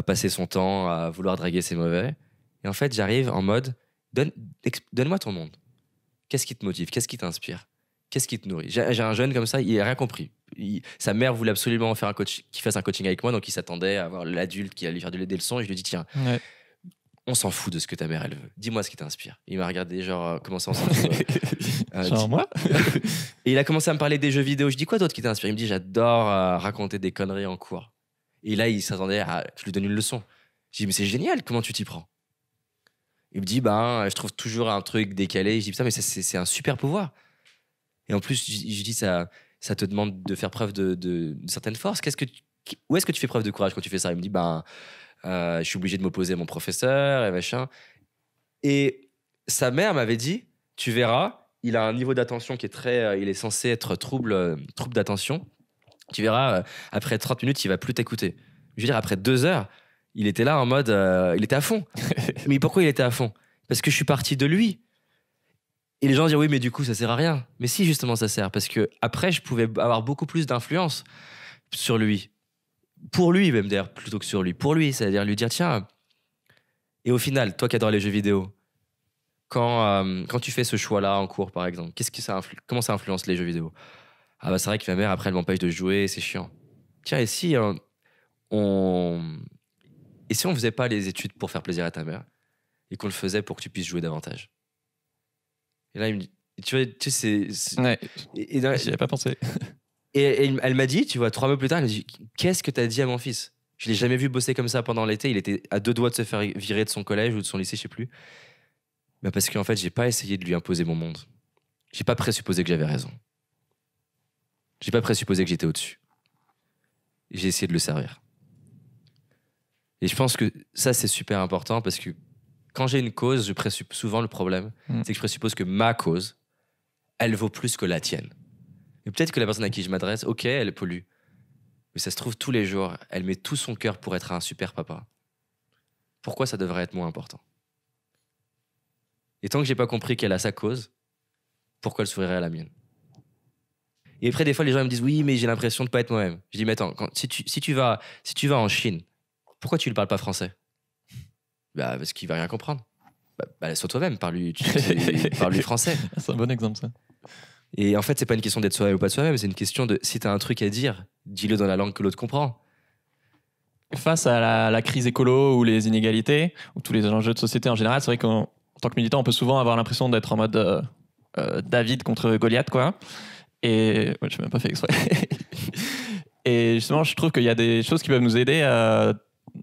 passer son temps à vouloir draguer, c'est mauvais. Et en fait, j'arrive en mode donne-moi ton monde. Qu'est-ce qui te motive ? Qu'est-ce qui t'inspire ? Qu'est-ce qui te nourrit ? J'ai un jeune comme ça, il n'a rien compris. Sa mère voulait absolument faire qu'il fasse un coaching avec moi, donc il s'attendait à avoir l'adulte qui allait lui faire des leçons. Et je lui ai dit tiens, on s'en fout de ce que ta mère elle veut. Dis-moi ce qui t'inspire. Il m'a regardé genre comment ça on s'en fout. Genre moi. Et il a commencé à me parler des jeux vidéo. Je dis quoi d'autre qui t'inspire ? Il me dit j'adore raconter des conneries en cours. Et là il s'attendait à je lui donne une leçon. Je dis mais c'est génial, comment tu t'y prends ? Il me dit je trouve toujours un truc décalé. Je dis putain mais c'est un super pouvoir. Et en plus je dis ça te demande de faire preuve de certaines forces. Où est-ce que tu fais preuve de courage quand tu fais ça ? Il me dit je suis obligé de m'opposer à mon professeur et machin. Et sa mère m'avait dit, tu verras, il a un niveau d'attention qui est il est censé être trouble d'attention. Tu verras, après 30 minutes, il va plus t'écouter. Je veux dire, après 2 heures, il était là en mode, il était à fond. Mais pourquoi il était à fond ? Parce que je suis parti de lui. Et les gens disent, oui, mais du coup, ça sert à rien. Mais si, justement, ça sert. Parce que après, je pouvais avoir beaucoup plus d'influence sur lui. Pour lui même d'ailleurs plutôt que sur lui, pour lui, c'est-à-dire lui dire tiens, et au final toi qui adores les jeux vidéo, quand tu fais ce choix-là en cours par exemple, comment ça influence les jeux vidéo ? Ah bah c'est vrai que ma mère après elle m'empêche de jouer, c'est chiant. Tiens, et si on faisait pas les études pour faire plaisir à ta mère et qu'on le faisait pour que tu puisses jouer davantage ? Et là il me dit tu sais Ouais. et J'y avais pas pensé. Et elle m'a dit, tu vois, 3 mois plus tard, elle m'a dit qu'est-ce que t'as dit à mon fils ? Je l'ai jamais vu bosser comme ça pendant l'été. Il était à 2 doigts de se faire virer de son collège ou de son lycée, je sais plus. Mais parce qu'en fait, j'ai pas essayé de lui imposer mon monde. J'ai pas présupposé que j'avais raison. J'ai pas présupposé que j'étais au-dessus. J'ai essayé de le servir. Et je pense que ça, c'est super important parce que quand j'ai une cause, je présuppose souvent le problème, c'est que je présuppose que ma cause, elle vaut plus que la tienne. Et peut-être que la personne à qui je m'adresse, ok, elle pollue. Mais ça se trouve, tous les jours, elle met tout son cœur pour être un super papa. Pourquoi ça devrait être moins important ? Et tant que j'ai pas compris qu'elle a sa cause, pourquoi elle sourirait à la mienne ? Et après, des fois, les gens me disent, oui, mais j'ai l'impression de pas être moi-même. Je dis, mais attends, si tu vas en Chine, pourquoi tu ne parles pas français ? Parce qu'il va rien comprendre. Sois toi-même, parle-lui français. C'est un bon exemple, ça. Et en fait, c'est pas une question d'être soi-même ou pas de soi-même, c'est une question de si t'as un truc à dire, dis-le dans la langue que l'autre comprend. Face à la crise écolo ou les inégalités, ou tous les enjeux de société en général, c'est vrai qu'en tant que militant, on peut souvent avoir l'impression d'être en mode David contre Goliath, quoi. Et je n'ai même pas fait exprès. Et justement, je trouve qu'il y a des choses qui peuvent nous aider,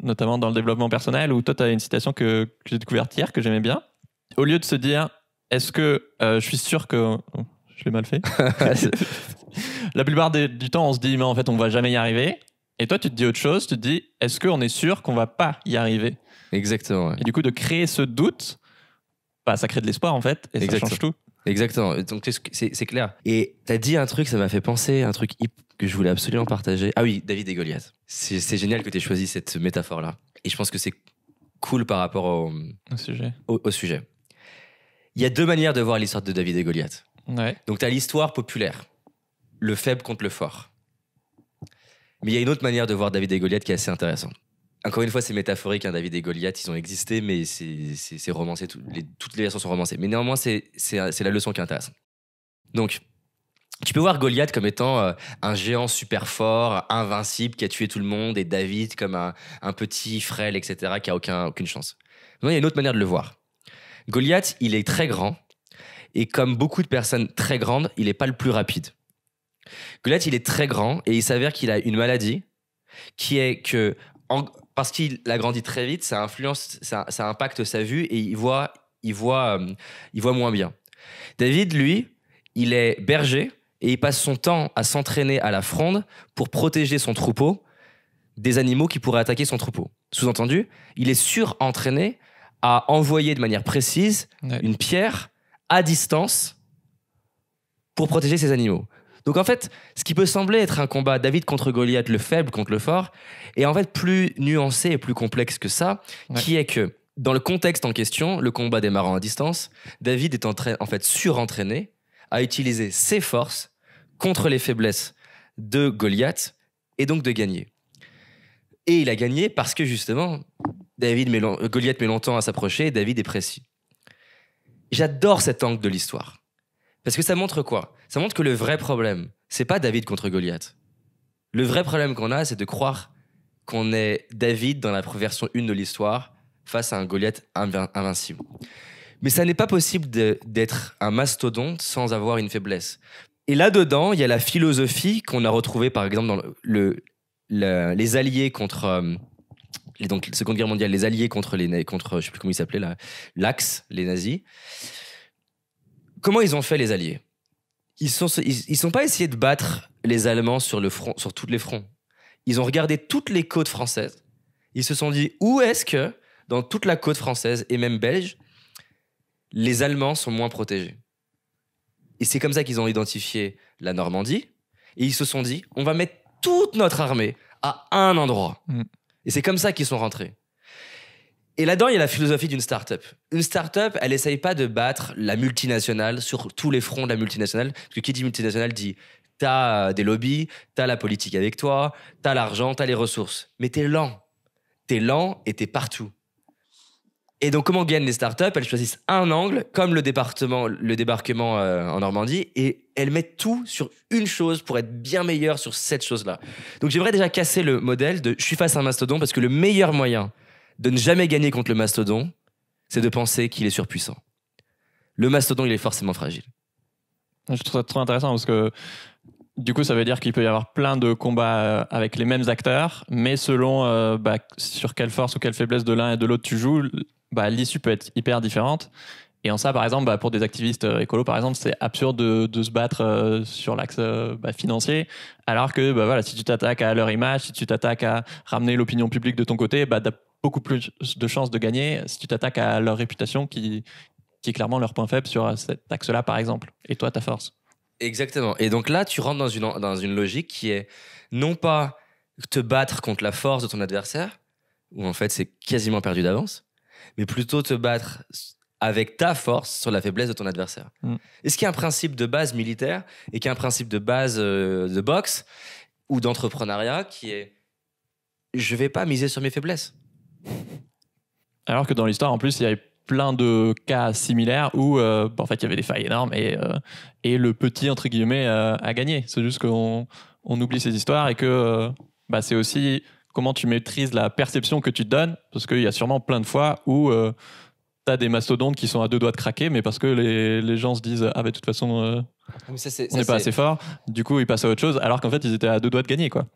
notamment dans le développement personnel, où toi, tu as une citation que j'ai découverte hier, que j'aimais bien. Au lieu de se dire, est-ce que je suis sûr que... Oh, je l'ai mal fait. La plupart du temps, on se dit, mais en fait, on va jamais y arriver. Et toi, tu te dis autre chose. Tu te dis, est-ce qu'on est sûr qu'on va pas y arriver ? Exactement. Ouais. Et du coup, de créer ce doute, ça crée de l'espoir, en fait. Et Exactement. Ça change tout. Exactement. Donc, c'est clair. Et tu as dit un truc, ça m'a fait penser, un truc que je voulais absolument partager. Ah oui, David et Goliath. C'est génial que tu aies choisi cette métaphore-là. Et je pense que c'est cool par rapport au sujet. Il y a 2 manières de voir l'histoire de David et Goliath. Ouais. Donc, tu as l'histoire populaire, le faible contre le fort. Mais il y a une autre manière de voir David et Goliath qui est assez intéressante. Encore une fois, c'est métaphorique, hein, David et Goliath, ils ont existé, mais c'est romancé, toutes les versions sont romancées. Mais néanmoins, c'est la leçon qui est intéressante. Donc, tu peux voir Goliath comme étant un géant super fort, invincible, qui a tué tout le monde, et David comme un petit frêle, etc., qui a aucune chance. Non, il y a une autre manière de le voir. Goliath, il est très grand, et comme beaucoup de personnes très grandes, il n'est pas le plus rapide. Goliath, il est très grand, et il s'avère qu'il a une maladie, qui est que, parce qu'il a grandi très vite, ça impacte sa vue, et il voit moins bien. David, lui, il est berger, et il passe son temps à s'entraîner à la fronde pour protéger son troupeau des animaux qui pourraient attaquer son troupeau. Sous-entendu, il est surentraîné à envoyer de manière précise une pierre à distance pour protéger ses animaux. Donc en fait, ce qui peut sembler être un combat David contre Goliath, le faible contre le fort, est en fait plus nuancé et plus complexe que ça, qui est que dans le contexte en question, le combat démarrant à distance, David est en fait surentraîné à utiliser ses forces contre les faiblesses de Goliath et donc de gagner. Et il a gagné parce que justement, Goliath met longtemps à s'approcher et David est précis. J'adore cet angle de l'histoire. Parce que ça montre quoi? Ça montre que le vrai problème, c'est pas David contre Goliath. Le vrai problème qu'on a, c'est de croire qu'on est David dans la version 1 de l'histoire face à un Goliath invincible. Mais ça n'est pas possible d'être un mastodonte sans avoir une faiblesse. Et là-dedans, il y a la philosophie qu'on a retrouvée, par exemple, dans les alliés contre... donc, Seconde Guerre mondiale, les alliés contre je sais plus comment ils s'appelaient, l'Axe, les nazis. Comment ils ont fait, les alliés? Ils sont pas essayés de battre les Allemands sur tous les fronts. Ils ont regardé toutes les côtes françaises. Ils se sont dit, où est-ce que, dans toute la côte française, et même belge, les Allemands sont moins protégés. Et c'est comme ça qu'ils ont identifié la Normandie. Et ils se sont dit, on va mettre toute notre armée à un endroit. Et c'est comme ça qu'ils sont rentrés. Et là-dedans, il y a la philosophie d'une start-up. Une start-up, elle essaye pas de battre la multinationale sur tous les fronts de la multinationale. Parce que qui dit multinationale dit, t'as des lobbies, t'as la politique avec toi, t'as l'argent, t'as les ressources. Mais t'es lent. T'es lent et t'es partout. Et donc, comment gagnent les startups? Elles choisissent un angle, comme le débarquement en Normandie, et elles mettent tout sur une chose pour être bien meilleures sur cette chose-là. Donc, j'aimerais déjà casser le modèle de « je suis face à un mastodon » parce que le meilleur moyen de ne jamais gagner contre le mastodon, c'est de penser qu'il est surpuissant. Le mastodon, il est forcément fragile. Je trouve ça trop intéressant parce que du coup, ça veut dire qu'il peut y avoir plein de combats avec les mêmes acteurs, mais selon sur quelle force ou quelle faiblesse de l'un et de l'autre tu joues, l'issue peut être hyper différente. Et en ça, par exemple, pour des activistes écolos, par exemple, c'est absurde de se battre sur l'axe financier, alors que si tu t'attaques à leur image, si tu t'attaques à ramener l'opinion publique de ton côté, tu as beaucoup plus de chances de gagner si tu t'attaques à leur réputation qui est clairement leur point faible sur cet axe-là, par exemple. Et toi, ta force. Exactement. Et donc là, tu rentres dans une logique qui est non pas te battre contre la force de ton adversaire, où en fait c'est quasiment perdu d'avance, mais plutôt te battre avec ta force sur la faiblesse de ton adversaire. Est-ce qu'il y a un principe de base militaire et qu'il y a un principe de base de boxe ou d'entrepreneuriat qui est je vais pas miser sur mes faiblesses? Alors que dans l'histoire, en plus, il y avait plein de cas similaires où en fait il y avait des failles énormes et le petit entre guillemets a gagné. C'est juste qu'on oublie ces histoires et que c'est aussi comment tu maîtrises la perception que tu te donnes, parce qu'il y a sûrement plein de fois où tu as des mastodontes qui sont à deux doigts de craquer, mais parce que les gens se disent de toute façon on n'est pas assez fort, du coup ils passent à autre chose, alors qu'en fait ils étaient à deux doigts de gagner, quoi.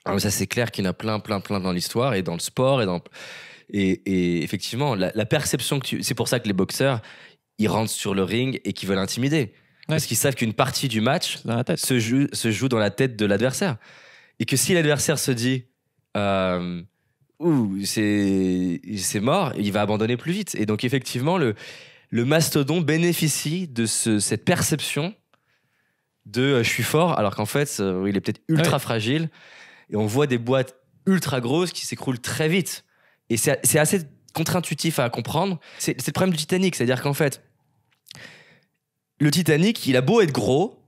Alors ça, c'est clair qu'il y en a plein dans l'histoire et dans le sport et effectivement la perception que c'est pour ça que les boxeurs ils rentrent sur le ring et qu'ils veulent intimider, parce qu'ils savent qu'une partie du match se joue dans la tête de l'adversaire, et que si l'adversaire se dit c'est mort, il va abandonner plus vite. Et donc effectivement le mastodon bénéficie de cette perception de je suis fort, alors qu'en fait il est peut-être ultra fragile, et on voit des boîtes ultra grosses qui s'écroulent très vite. Et c'est assez contre-intuitif à comprendre. C'est le problème du Titanic, c'est-à-dire qu'en fait, le Titanic, il a beau être gros,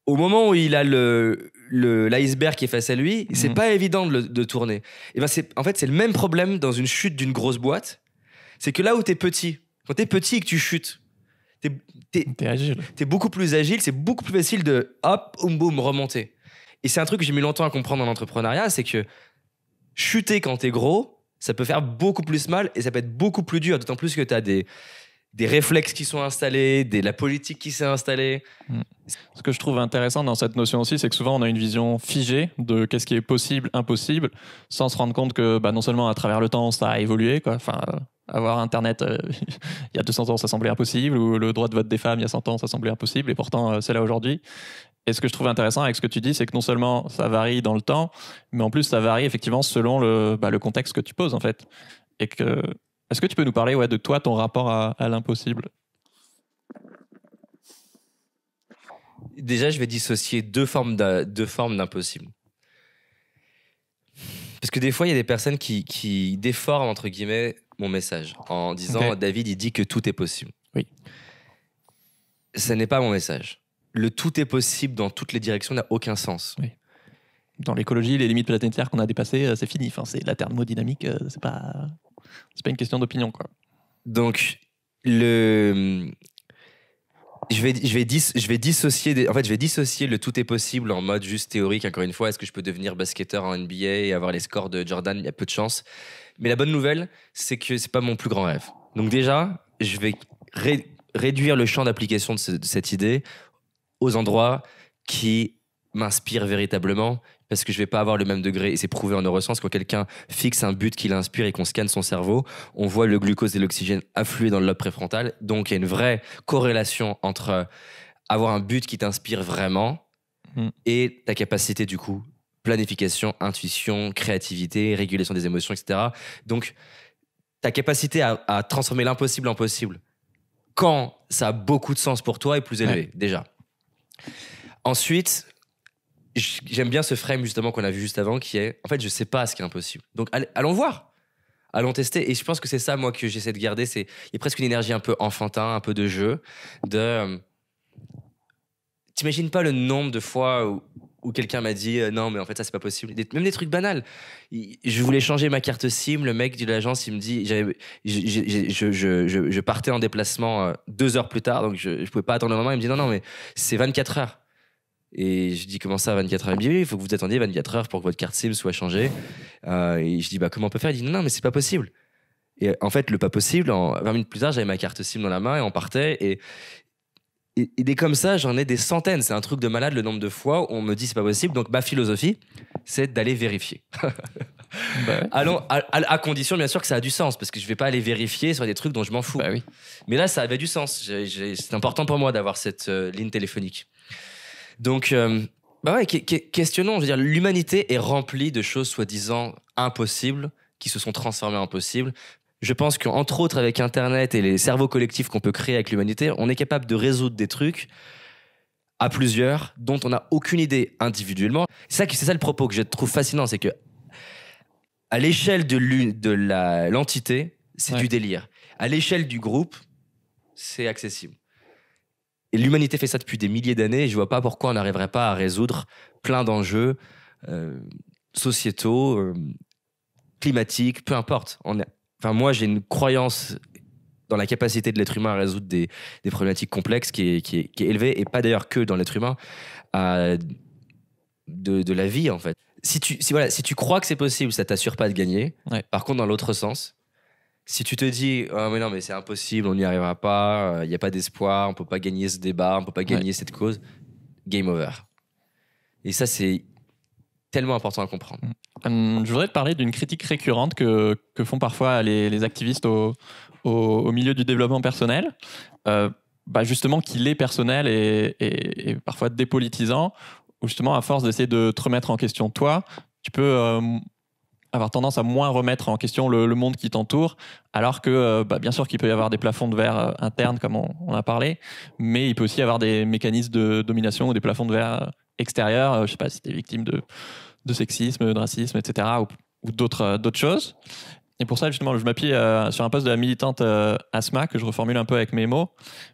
au moment où il a l'iceberg qui est face à lui, c'est pas évident de tourner. Et ben en fait, c'est le même problème dans une chute d'une grosse boîte. C'est que là où t'es petit, quand t'es petit et que tu chutes, T'es agile. T'es beaucoup plus agile, c'est beaucoup plus facile de hop, boum, remonter. Et c'est un truc que j'ai mis longtemps à comprendre dans l'entrepreneuriat, c'est que chuter quand t'es gros, ça peut faire beaucoup plus mal et ça peut être beaucoup plus dur, d'autant plus que t'as des réflexes qui sont installés, la politique qui s'est installée. Ce que je trouve intéressant dans cette notion aussi, c'est que souvent on a une vision figée de qu'est-ce qui est possible, impossible, sans se rendre compte que non seulement à travers le temps ça a évolué, quoi. Enfin, avoir Internet il y a 200 ans ça semblait impossible, ou le droit de vote des femmes il y a 100 ans ça semblait impossible, et pourtant c'est là aujourd'hui. Et ce que je trouve intéressant avec ce que tu dis, c'est que non seulement ça varie dans le temps, mais en plus ça varie effectivement selon le contexte que tu poses en fait. Et que, est-ce que tu peux nous parler de toi, ton rapport à l'impossible ? Déjà, je vais dissocier deux formes d'impossible. Parce que des fois, il y a des personnes qui déforment, entre guillemets, mon message en disant David, il dit que tout est possible. Oui. Ça n'est pas mon message. Le tout est possible dans toutes les directions n'a aucun sens. Oui. Dans l'écologie, les limites planétaires qu'on a dépassées, c'est fini. Enfin, c'est la thermodynamique, c'est pas une question d'opinion, quoi. Donc, je vais dissocier le tout est possible en mode juste théorique. Encore une fois, est-ce que je peux devenir basketteur en NBA et avoir les scores de Jordan? Il y a peu de chance. Mais la bonne nouvelle, c'est que c'est pas mon plus grand rêve. Donc déjà, je vais réduire le champ d'application de cette idée aux endroits qui m'inspirent véritablement, parce que je vais pas avoir le même degré, et c'est prouvé en neurosciences. Quand quelqu'un fixe un but qui l'inspire et qu'on scanne son cerveau, on voit le glucose et l'oxygène affluer dans le lobe préfrontal. Donc il y a une vraie corrélation entre avoir un but qui t'inspire vraiment et ta capacité, du coup, planification, intuition, créativité, régulation des émotions, etc. Donc ta capacité à transformer l'impossible en possible quand ça a beaucoup de sens pour toi est plus élevée, déjà. Ensuite, j'aime bien ce frame justement qu'on a vu juste avant, qui est en fait je sais pas ce qui est impossible, donc allons voir, allons tester. Et je pense que c'est ça, moi, que j'essaie de garder. Il y a presque une énergie un peu enfantin, un peu de jeu, t'imagines pas le nombre de fois où quelqu'un m'a dit non mais en fait ça c'est pas possible, même des trucs banals. Je voulais changer ma carte SIM, le mec de l'agence il me dit, je partais en déplacement 2 heures plus tard, donc je pouvais pas attendre un moment. Il me dit non mais c'est 24 heures. Et je dis comment ça 24 heures? Il me dit oui, il faut que vous attendiez 24 heures pour que votre carte SIM soit changée. Et je dis comment on peut faire? Il dit non mais c'est pas possible. Et en fait le pas possible, en 20 minutes plus tard j'avais ma carte SIM dans la main et on partait. Et des comme ça, j'en ai des centaines. C'est un truc de malade le nombre de fois où on me dit c'est pas possible. Donc ma philosophie, c'est d'aller vérifier. Allons, à condition bien sûr que ça a du sens, parce que je vais pas aller vérifier sur des trucs dont je m'en fous. Oui. Mais là, ça avait du sens. C'est important pour moi d'avoir cette ligne téléphonique. Donc, questionnons. Je veux dire, l'humanité est remplie de choses soi-disant impossibles qui se sont transformées en possibles. Je pense qu'entre autres, avec Internet et les cerveaux collectifs qu'on peut créer avec l'humanité, on est capable de résoudre des trucs à plusieurs dont on n'a aucune idée individuellement. C'est ça le propos que je trouve fascinant, c'est que à l'échelle de l'entité, c'est du délire. À l'échelle du groupe, c'est accessible. Et l'humanité fait ça depuis des milliers d'années, et je vois pas pourquoi on n'arriverait pas à résoudre plein d'enjeux sociétaux, climatiques, peu importe. Moi, j'ai une croyance dans la capacité de l'être humain à résoudre des problématiques complexes qui est élevée, et pas d'ailleurs que dans l'être humain, de la vie, en fait. Si tu crois que c'est possible, ça t'assure pas de gagner. Ouais. Par contre, dans l'autre sens, si tu te dis oh, mais non mais c'est impossible, on n'y arrivera pas, il n'y a pas d'espoir, on peut pas gagner ce débat, on peut pas gagner cette cause, game over. Et ça, c'est tellement important à comprendre. Je voudrais te parler d'une critique récurrente que font parfois les activistes au milieu du développement personnel, justement qu'il est personnel et parfois dépolitisant, où justement à force d'essayer de te remettre en question toi, tu peux avoir tendance à moins remettre en question le monde qui t'entoure, alors que bien sûr qu'il peut y avoir des plafonds de verre internes comme on a parlé, mais il peut aussi y avoir des mécanismes de domination ou des plafonds de verre extérieurs. Je sais pas si tu es victime de sexisme, de racisme, etc. ou d'autres choses. Et pour ça, justement, je m'appuie sur un poste de la militante Asma, que je reformule un peu avec mes mots,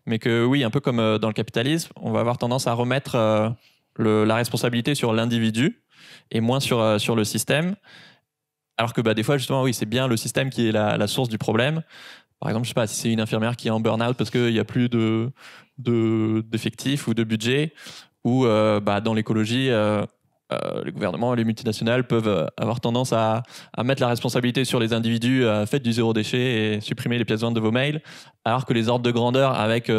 mais que oui, un peu comme dans le capitalisme, on va avoir tendance à remettre la responsabilité sur l'individu et moins sur le système. Alors que des fois, justement, oui, c'est bien le système qui est la source du problème. Par exemple, je sais pas, si c'est une infirmière qui est en burn-out parce qu'il n'y a plus d'effectifs ou de budget, ou dans l'écologie, les gouvernements, les multinationales peuvent avoir tendance à mettre la responsabilité sur les individus, faites du zéro déchet et supprimez les pièces jointes de vos mails, alors que les ordres de grandeur avec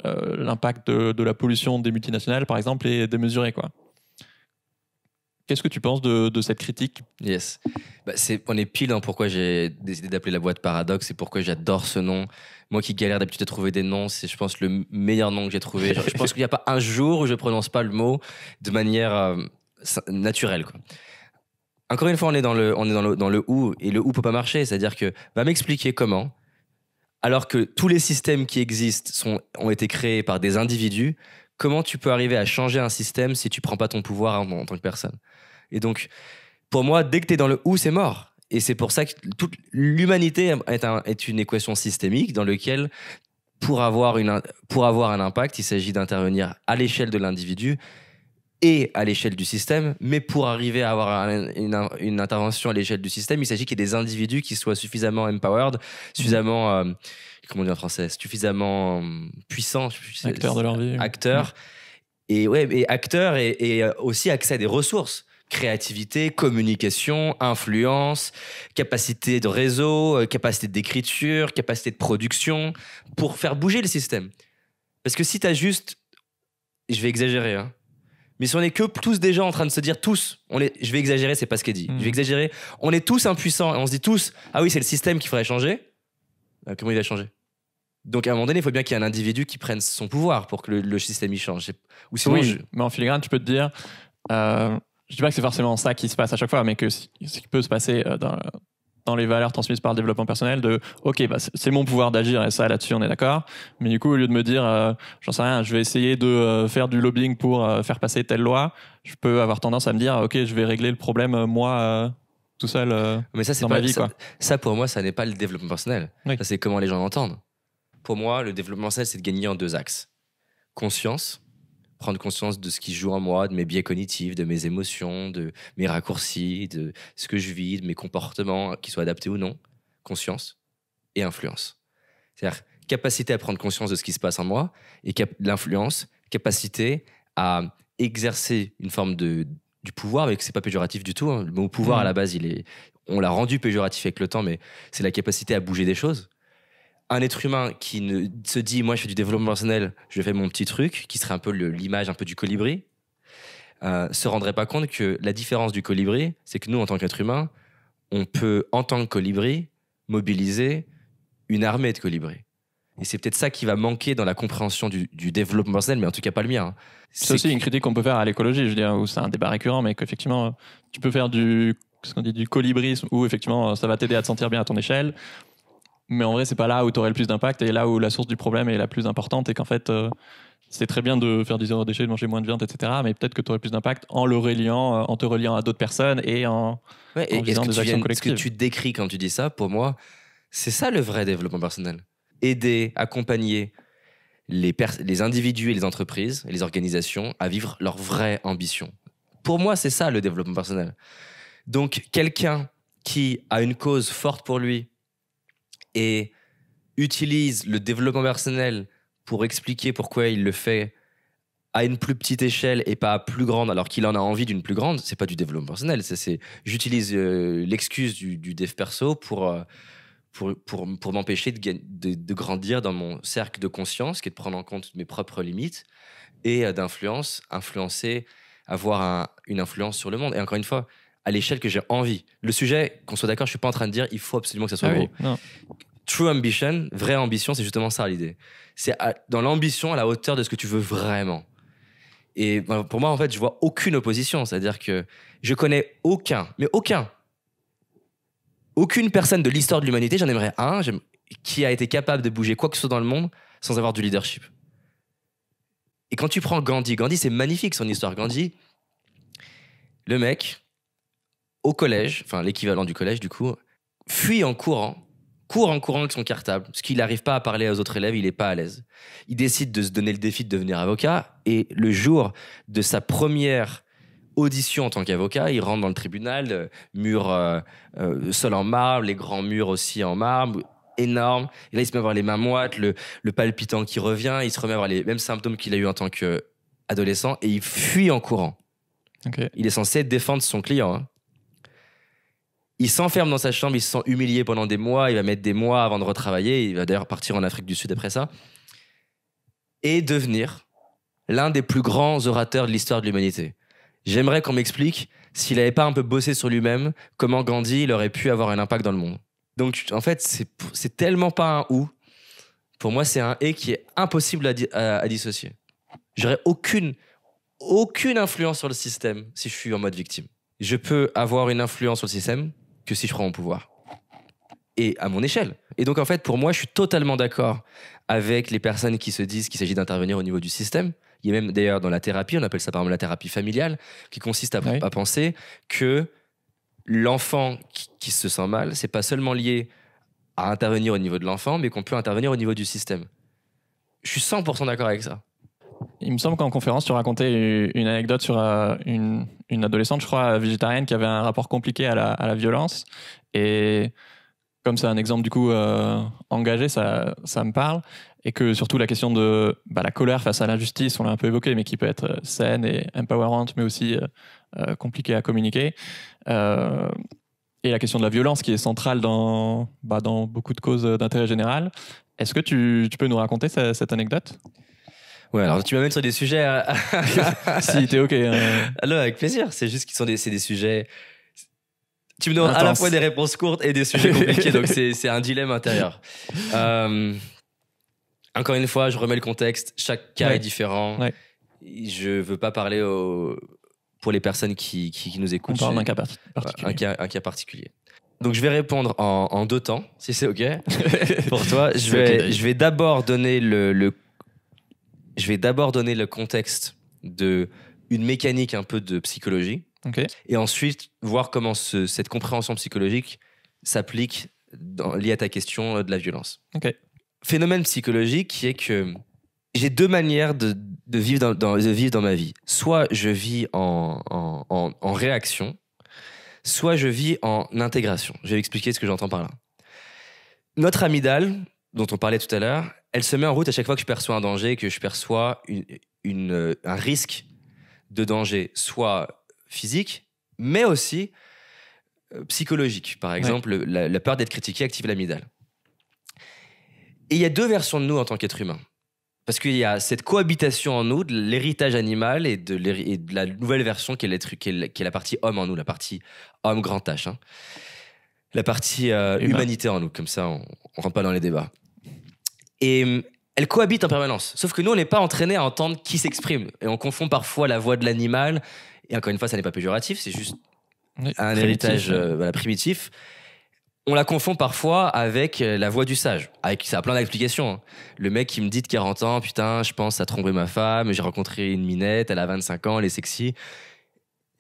l'impact de la pollution des multinationales, par exemple, est démesuré, quoi. Qu'est-ce que tu penses de cette critique? Yes. On est pile dans pourquoi j'ai décidé d'appeler la boîte Paradoxe et pourquoi j'adore ce nom. Moi qui galère d'habitude à trouver des noms, c'est, je pense, le meilleur nom que j'ai trouvé. Genre, je pense qu'il n'y a pas un jour où je ne prononce pas le mot de manière naturelle, quoi. Encore une fois, on est dans le où, et le où peut pas marcher. C'est-à-dire que va m'expliquer comment, alors que tous les systèmes qui existent ont été créés par des individus, comment tu peux arriver à changer un système si tu prends pas ton pouvoir en tant que personne? Et donc, pour moi, dès que tu es dans le où, c'est mort. Et c'est pour ça que toute l'humanité est une équation systémique dans laquelle, pour avoir un impact, il s'agit d'intervenir à l'échelle de l'individu et à l'échelle du système. Mais pour arriver à avoir une intervention à l'échelle du système, il s'agit qu'il y ait des individus qui soient suffisamment empowered, suffisamment... comment dire en français, suffisamment puissants, acteurs de leur vie. Acteurs. Et acteurs et aussi accès à des ressources. Créativité, communication, influence, capacité de réseau, capacité d'écriture, capacité de production, pour faire bouger le système. Parce que si t'as juste... Je vais exagérer, hein. Mais si on est que tous déjà en train de se dire je vais exagérer, c'est pas ce qu'est dit. Je vais exagérer. On est tous impuissants et on se dit tous, ah oui, c'est le système qu'il faudrait changer. Comment il va changer? Donc à un moment donné, il faut bien qu'il y ait un individu qui prenne son pouvoir pour que le système y change. Ou sinon, oui, mais en filigrane, tu peux te dire, je dis pas que c'est forcément ça qui se passe à chaque fois, mais que ce qui peut se passer dans les valeurs transmises par le développement personnel, ok, c'est mon pouvoir d'agir et ça, là-dessus, on est d'accord. Mais du coup, au lieu de me dire, j'en sais rien, je vais essayer de faire du lobbying pour faire passer telle loi, je peux avoir tendance à me dire, ok, je vais régler le problème moi tout seul mais ça, dans ma vie, quoi. Ça, pour moi, ça n'est pas le développement personnel. Oui. Ça, c'est comment les gens l'entendent. Pour moi, le développement personnel, c'est de gagner en 2 axes. Conscience, prendre conscience de ce qui joue en moi, de mes biais cognitifs, de mes émotions, de mes raccourcis, de ce que je vis, de mes comportements, qu'ils soient adaptés ou non. Conscience et influence. C'est-à-dire capacité à prendre conscience de ce qui se passe en moi et l'influence, capacité à exercer une forme du pouvoir, mais que c'est pas péjoratif du tout, hein. Le mot pouvoir, à la base, on l'a rendu péjoratif avec le temps, mais c'est la capacité à bouger des choses. Un être humain qui se dit, moi je fais du développement personnel, je fais mon petit truc, qui serait un peu l'image un peu du colibri, se rendrait pas compte que la différence du colibri, c'est que nous, en tant qu'être humain, on peut, en tant que colibri, mobiliser une armée de colibris. Et c'est peut-être ça qui va manquer dans la compréhension du développement personnel, mais en tout cas pas le mien, hein. C'est aussi une critique qu'on peut faire à l'écologie, je veux dire, où c'est un débat récurrent, mais qu'effectivement, tu peux faire du colibrisme, où effectivement, ça va t'aider à te sentir bien à ton échelle. Mais en vrai, c'est pas là où tu aurais le plus d'impact et là où la source du problème est la plus importante et qu'en fait, c'est très bien de faire du zéro déchet, de manger moins de viande, etc. Mais peut-être que tu aurais plus d'impact en te reliant à d'autres personnes et en faisant des actions collectives. Ce que tu décris quand tu dis ça, pour moi, c'est ça le vrai développement personnel. Aider, accompagner les individus et les entreprises et les organisations à vivre leur vraie ambition. Pour moi, c'est ça le développement personnel. Donc, quelqu'un qui a une cause forte pour lui et utilise le développement personnel pour expliquer pourquoi il le fait à une plus petite échelle et pas à plus grande, alors qu'il en a envie d'une plus grande, c'est pas du développement personnel. J'utilise l'excuse du dev perso pour m'empêcher de grandir dans mon cercle de conscience, qui est de prendre en compte mes propres limites et influencer, avoir une influence sur le monde. Et encore une fois, à l'échelle que j'ai envie. Le sujet, qu'on soit d'accord, je suis pas en train de dire il faut absolument que ça soit gros. Oui, non. True ambition, vraie ambition, c'est justement ça l'idée. C'est dans l'ambition à la hauteur de ce que tu veux vraiment. Et pour moi, en fait, je vois aucune opposition. C'est-à-dire que je connais aucune personne de l'histoire de l'humanité, j'en aimerais un, qui a été capable de bouger quoi que ce soit dans le monde sans avoir du leadership. Et quand tu prends Gandhi, c'est magnifique son histoire. Gandhi, le mec, au collège, enfin l'équivalent du collège du coup, fuit en courant court en courant avec son cartable, parce qu'il n'arrive pas à parler aux autres élèves, il n'est pas à l'aise. Il décide de se donner le défi de devenir avocat, et le jour de sa première audition en tant qu'avocat, il rentre dans le tribunal, sol en marbre, les grands murs aussi en marbre, énorme. Et là, il se met à avoir les mains moites, le palpitant qui revient, il se remet à avoir les mêmes symptômes qu'il a eu en tant qu'adolescent, et il fuit en courant. Okay. Il est censé défendre son client, hein. Il s'enferme dans sa chambre, il se sent humilié pendant des mois, il va mettre des mois avant de retravailler, il va d'ailleurs partir en Afrique du Sud après ça, et devenir l'un des plus grands orateurs de l'histoire de l'humanité. J'aimerais qu'on m'explique, s'il n'avait pas un peu bossé sur lui-même, comment Gandhi il aurait pu avoir un impact dans le monde. Donc en fait, c'est tellement pas un ou, pour moi c'est un et qui est impossible à dissocier. J'aurais aucune influence sur le système si je suis en mode victime. Je peux avoir une influence sur le système que si je prends mon pouvoir. Et à mon échelle. Et donc, en fait, pour moi, je suis totalement d'accord avec les personnes qui se disent qu'il s'agit d'intervenir au niveau du système. Il y a même, d'ailleurs, dans la thérapie, on appelle ça par exemple la thérapie familiale, qui consiste à penser que l'enfant qui se sent mal, c'est pas seulement lié à intervenir au niveau de l'enfant, mais qu'on peut intervenir au niveau du système. Je suis 100% d'accord avec ça. Il me semble qu'en conférence, tu racontais une anecdote sur une adolescente, je crois, végétarienne, qui avait un rapport compliqué à la violence. Et comme c'est un exemple du coup engagé, ça me parle. Et que surtout la question de la colère face à l'injustice, on l'a un peu évoqué, mais qui peut être saine et empowerant, mais aussi compliquée à communiquer. Et la question de la violence qui est centrale dans beaucoup de causes d'intérêt général. Est-ce que tu peux nous raconter cette anecdote ? Ouais, alors tu m'amènes sur des sujets. Si t'es OK. Alors, avec plaisir. C'est juste qu'ils c'est des sujets. Tu me donnes intense. À la fois des réponses courtes et des sujets compliqués, donc c'est un dilemme intérieur. Encore une fois, je remets le contexte. Chaque cas est différent. Ouais. Je veux pas parler pour les personnes qui nous écoutent. On parle d'un cas particulier. Un cas particulier. Donc je vais répondre en 2 temps, si c'est OK pour toi. Je vais d'abord donner je vais d'abord donner le contexte d'une mécanique un peu de psychologie. Okay. Et ensuite, voir comment cette compréhension psychologique s'applique liée à ta question de la violence. Okay. Phénomène psychologique qui est que j'ai 2 manières de vivre dans ma vie. Soit je vis en réaction, soit je vis en intégration. Je vais expliquer ce que j'entends par là. Notre amygdale, dont on parlait tout à l'heure, elle se met en route à chaque fois que je perçois un danger, que je perçois un risque de danger, soit physique, mais aussi psychologique. Par exemple, la peur d'être critiqué active l'amygdale. Et il y a 2 versions de nous en tant qu'être humain. Parce qu'il y a cette cohabitation en nous de l'héritage animal et de la nouvelle version qui est la partie homme en nous, la partie homme grand H. Hein. La partie humanité en nous, comme ça on ne rentre pas dans les débats. Et elle cohabite en permanence. Sauf que nous, on n'est pas entraînés à entendre qui s'exprime. Et on confond parfois la voix de l'animal, et encore une fois, ça n'est pas péjoratif, c'est juste un héritage primitif. On la confond parfois avec la voix du sage. Ça a plein d'explications. Hein. Le mec qui me dit de 40 ans, putain, je pense à tromper ma femme, j'ai rencontré une minette, elle a 25 ans, elle est sexy.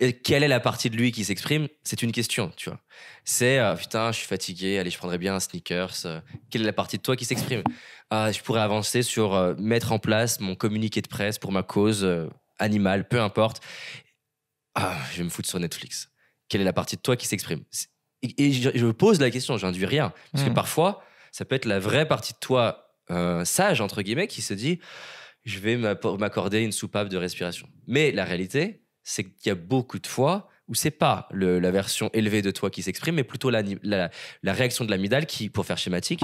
Et quelle est la partie de lui qui s'exprime ? C'est une question, tu vois. C'est putain, je suis fatigué, allez, je prendrais bien un sneakers. Quelle est la partie de toi qui s'exprime ? Je pourrais avancer sur mettre en place mon communiqué de presse pour ma cause animale, peu importe. Je vais me foutre sur Netflix. Quelle est la partie de toi qui s'exprime ? Et je pose la question, j'induis rien. Parce que parfois, ça peut être la vraie partie de toi sage, entre guillemets, qui se dit je vais m'accorder une soupape de respiration. Mais la réalité, c'est qu'il y a beaucoup de fois où c'est pas la version élevée de toi qui s'exprime, mais plutôt la réaction de l'amygdale qui, pour faire schématique,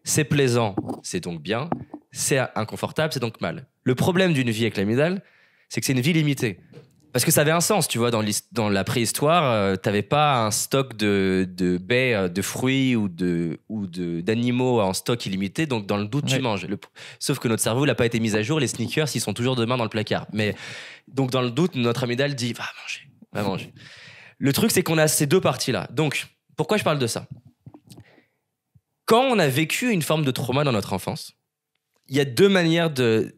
c'est plaisant, c'est donc bien, c'est inconfortable, c'est donc mal. Le problème d'une vie avec l'amygdale, c'est que c'est une vie limitée. Parce que ça avait un sens, tu vois, dans la préhistoire, t'avais pas un stock de baies, de fruits ou d'animaux en stock illimité, donc dans le doute, tu manges. Sauf que notre cerveau n'a pas été mis à jour, les sneakers, ils sont toujours demain dans le placard. Mais donc dans le doute, notre amygdale dit va manger. Le truc, c'est qu'on a ces 2 parties-là. Donc, pourquoi je parle de ça ? Quand on a vécu une forme de trauma dans notre enfance, il y a 3 manières de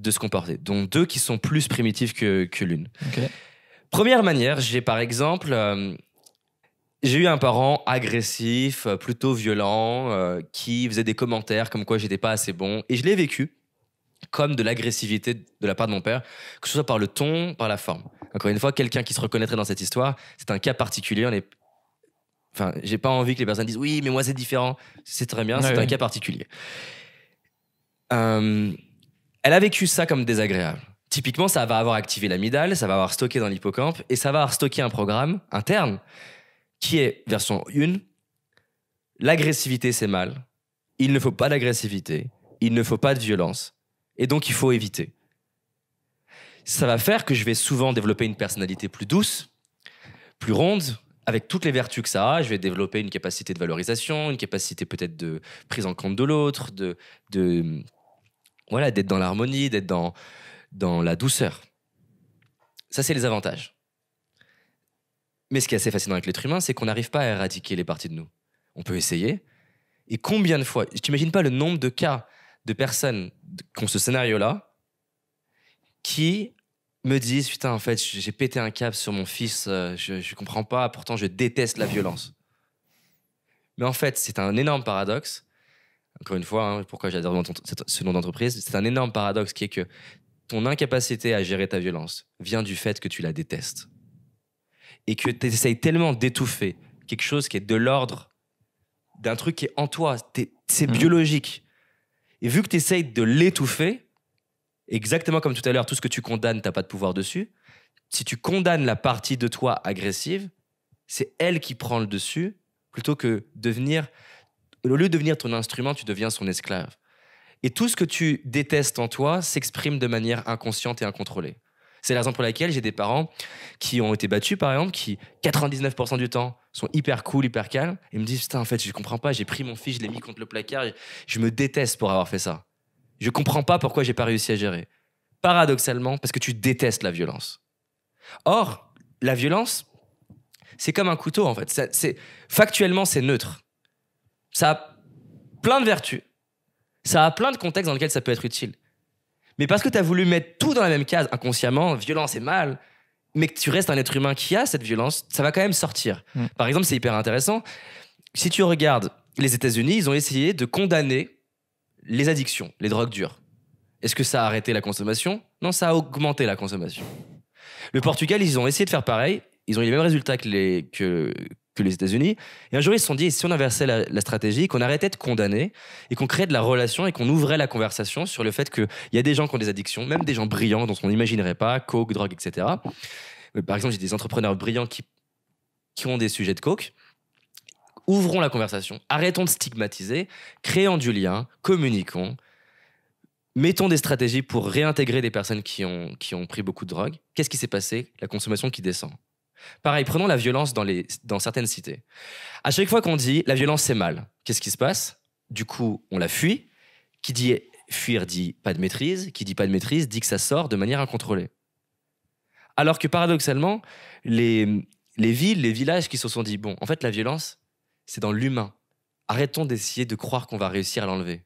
se comporter, dont 2 qui sont plus primitives que l'une. Okay. Première manière, j'ai par exemple j'ai eu un parent agressif, plutôt violent, qui faisait des commentaires comme quoi j'étais pas assez bon. Et je l'ai vécu comme de l'agressivité de la part de mon père, que ce soit par le ton, par la forme. Encore une fois, quelqu'un qui se reconnaîtrait dans cette histoire, c'est un cas particulier. Enfin, j'ai pas envie que les personnes disent oui, mais moi c'est différent. C'est très bien, c'est un cas particulier. Elle a vécu ça comme désagréable. Typiquement, ça va avoir activé l'amygdale, ça va avoir stocké dans l'hippocampe et ça va avoir stocké un programme interne qui est version 1. L'agressivité, c'est mal. Il ne faut pas d'agressivité. Il ne faut pas de violence. Et donc, il faut éviter. Ça va faire que je vais souvent développer une personnalité plus douce, plus ronde, avec toutes les vertus que ça a. Je vais développer une capacité de valorisation, une capacité peut-être de prise en compte de l'autre, voilà, d'être dans l'harmonie, d'être dans la douceur. Ça, c'est les avantages. Mais ce qui est assez fascinant avec l'être humain, c'est qu'on n'arrive pas à éradiquer les parties de nous. On peut essayer. Et combien de fois, tu n'imagines pas le nombre de cas de personnes qui ont ce scénario-là, qui me disent, putain, en fait, j'ai pété un câble sur mon fils, je comprends pas, pourtant je déteste la violence. Mais en fait, c'est un énorme paradoxe. Encore une fois, hein, pourquoi j'adore ce nom d'entreprise, c'est un énorme paradoxe qui est que ton incapacité à gérer ta violence vient du fait que tu la détestes. Et que tu essayes tellement d'étouffer quelque chose qui est de l'ordre d'un truc qui est en toi, c'est biologique. Et vu que tu essayes de l'étouffer, exactement comme tout à l'heure, tout ce que tu condamnes, tu n'as pas de pouvoir dessus. Si tu condamnes la partie de toi agressive, c'est elle qui prend le dessus, plutôt que au lieu de devenir ton instrument, tu deviens son esclave. Et tout ce que tu détestes en toi s'exprime de manière inconsciente et incontrôlée. C'est la raison pour laquelle j'ai des parents qui ont été battus, par exemple, qui, 99% du temps, sont hyper cool, hyper calmes, et me disent, putain, en fait, je comprends pas, j'ai pris mon fils, je l'ai mis contre le placard, je me déteste pour avoir fait ça. Je comprends pas pourquoi j'ai pas réussi à gérer. Paradoxalement, parce que tu détestes la violence. Or, la violence, c'est comme un couteau, en fait. Factuellement, c'est neutre. Ça a plein de vertus. Ça a plein de contextes dans lesquels ça peut être utile. Mais parce que tu as voulu mettre tout dans la même case, inconsciemment, violence et mal, mais que tu restes un être humain qui a cette violence, ça va quand même sortir. Par exemple, c'est hyper intéressant. Si tu regardes les États-Unis, ils ont essayé de condamner les addictions, les drogues dures. Est-ce que ça a arrêté la consommation ? Non, ça a augmenté la consommation. Le Portugal, ils ont essayé de faire pareil. Ils ont eu les mêmes résultats que les États-Unis. Et un jour, ils se sont dit, si on inversait la stratégie, qu'on arrêtait de condamner et qu'on créait de la relation et qu'on ouvrait la conversation sur le fait qu'il y a des gens qui ont des addictions, même des gens brillants dont on n'imaginerait pas, coke, drogue, etc. Par exemple, j'ai des entrepreneurs brillants qui ont des sujets de coke. Ouvrons la conversation, arrêtons de stigmatiser, créons du lien, communiquons, mettons des stratégies pour réintégrer des personnes qui ont pris beaucoup de drogue. Qu'est-ce qui s'est passé ? La consommation qui descend. Pareil, prenons la violence dans certaines cités. À chaque fois qu'on dit la violence c'est mal, qu'est-ce qui se passe ? Du coup, on la fuit. Qui dit fuir dit pas de maîtrise. Qui dit pas de maîtrise dit que ça sort de manière incontrôlée. Alors que paradoxalement, les villes, les villages qui se sont dit bon, en fait la violence, c'est dans l'humain. Arrêtons d'essayer de croire qu'on va réussir à l'enlever.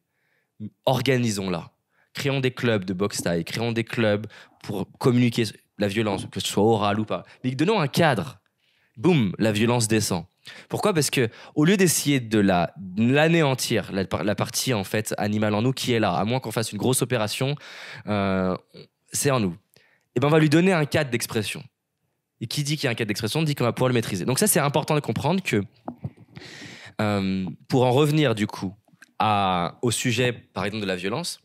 Organisons-la. Créons des clubs de boxe thaï, créons des clubs pour communiquer la violence, que ce soit orale ou pas. Mais donnons un cadre. Boum, la violence descend. Pourquoi ? Parce que au lieu d'essayer de l'anéantir, la partie en fait animale en nous qui est là, à moins qu'on fasse une grosse opération, c'est en nous. Et ben on va lui donner un cadre d'expression. Et qui dit qu'il y a un cadre d'expression dit qu'on va pouvoir le maîtriser. Donc ça, c'est important de comprendre que pour en revenir du coup au sujet, par exemple, de la violence,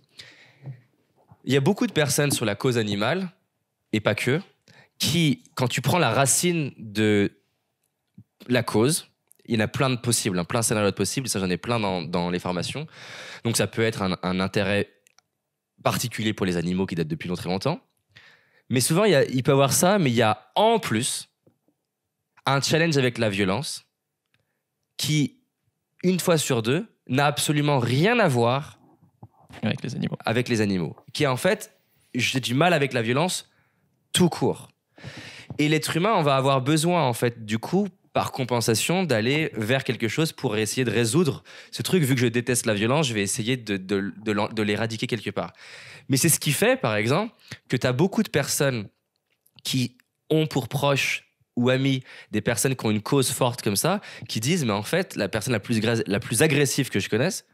il y a beaucoup de personnes sur la cause animale, et pas que, qui, quand tu prends la racine de la cause, il y en a plein de possibles, plein de scénarios de possibles, ça j'en ai plein dans les formations. Donc ça peut être un intérêt particulier pour les animaux qui date depuis très longtemps. Mais souvent, il peut y avoir ça, mais il y a en plus un challenge avec la violence qui, une fois sur deux, n'a absolument rien à voir avec les animaux. Qui est en fait, j'ai du mal avec la violence tout court. Et l'être humain, on va avoir besoin, en fait, du coup, par compensation, d'aller vers quelque chose pour essayer de résoudre ce truc. Vu que je déteste la violence, je vais essayer de l'éradiquer quelque part. Mais c'est ce qui fait, par exemple, que tu as beaucoup de personnes qui ont pour proches ou amis des personnes qui ont une cause forte comme ça, qui disent, mais en fait, la personne la plus agressive que je connaisse,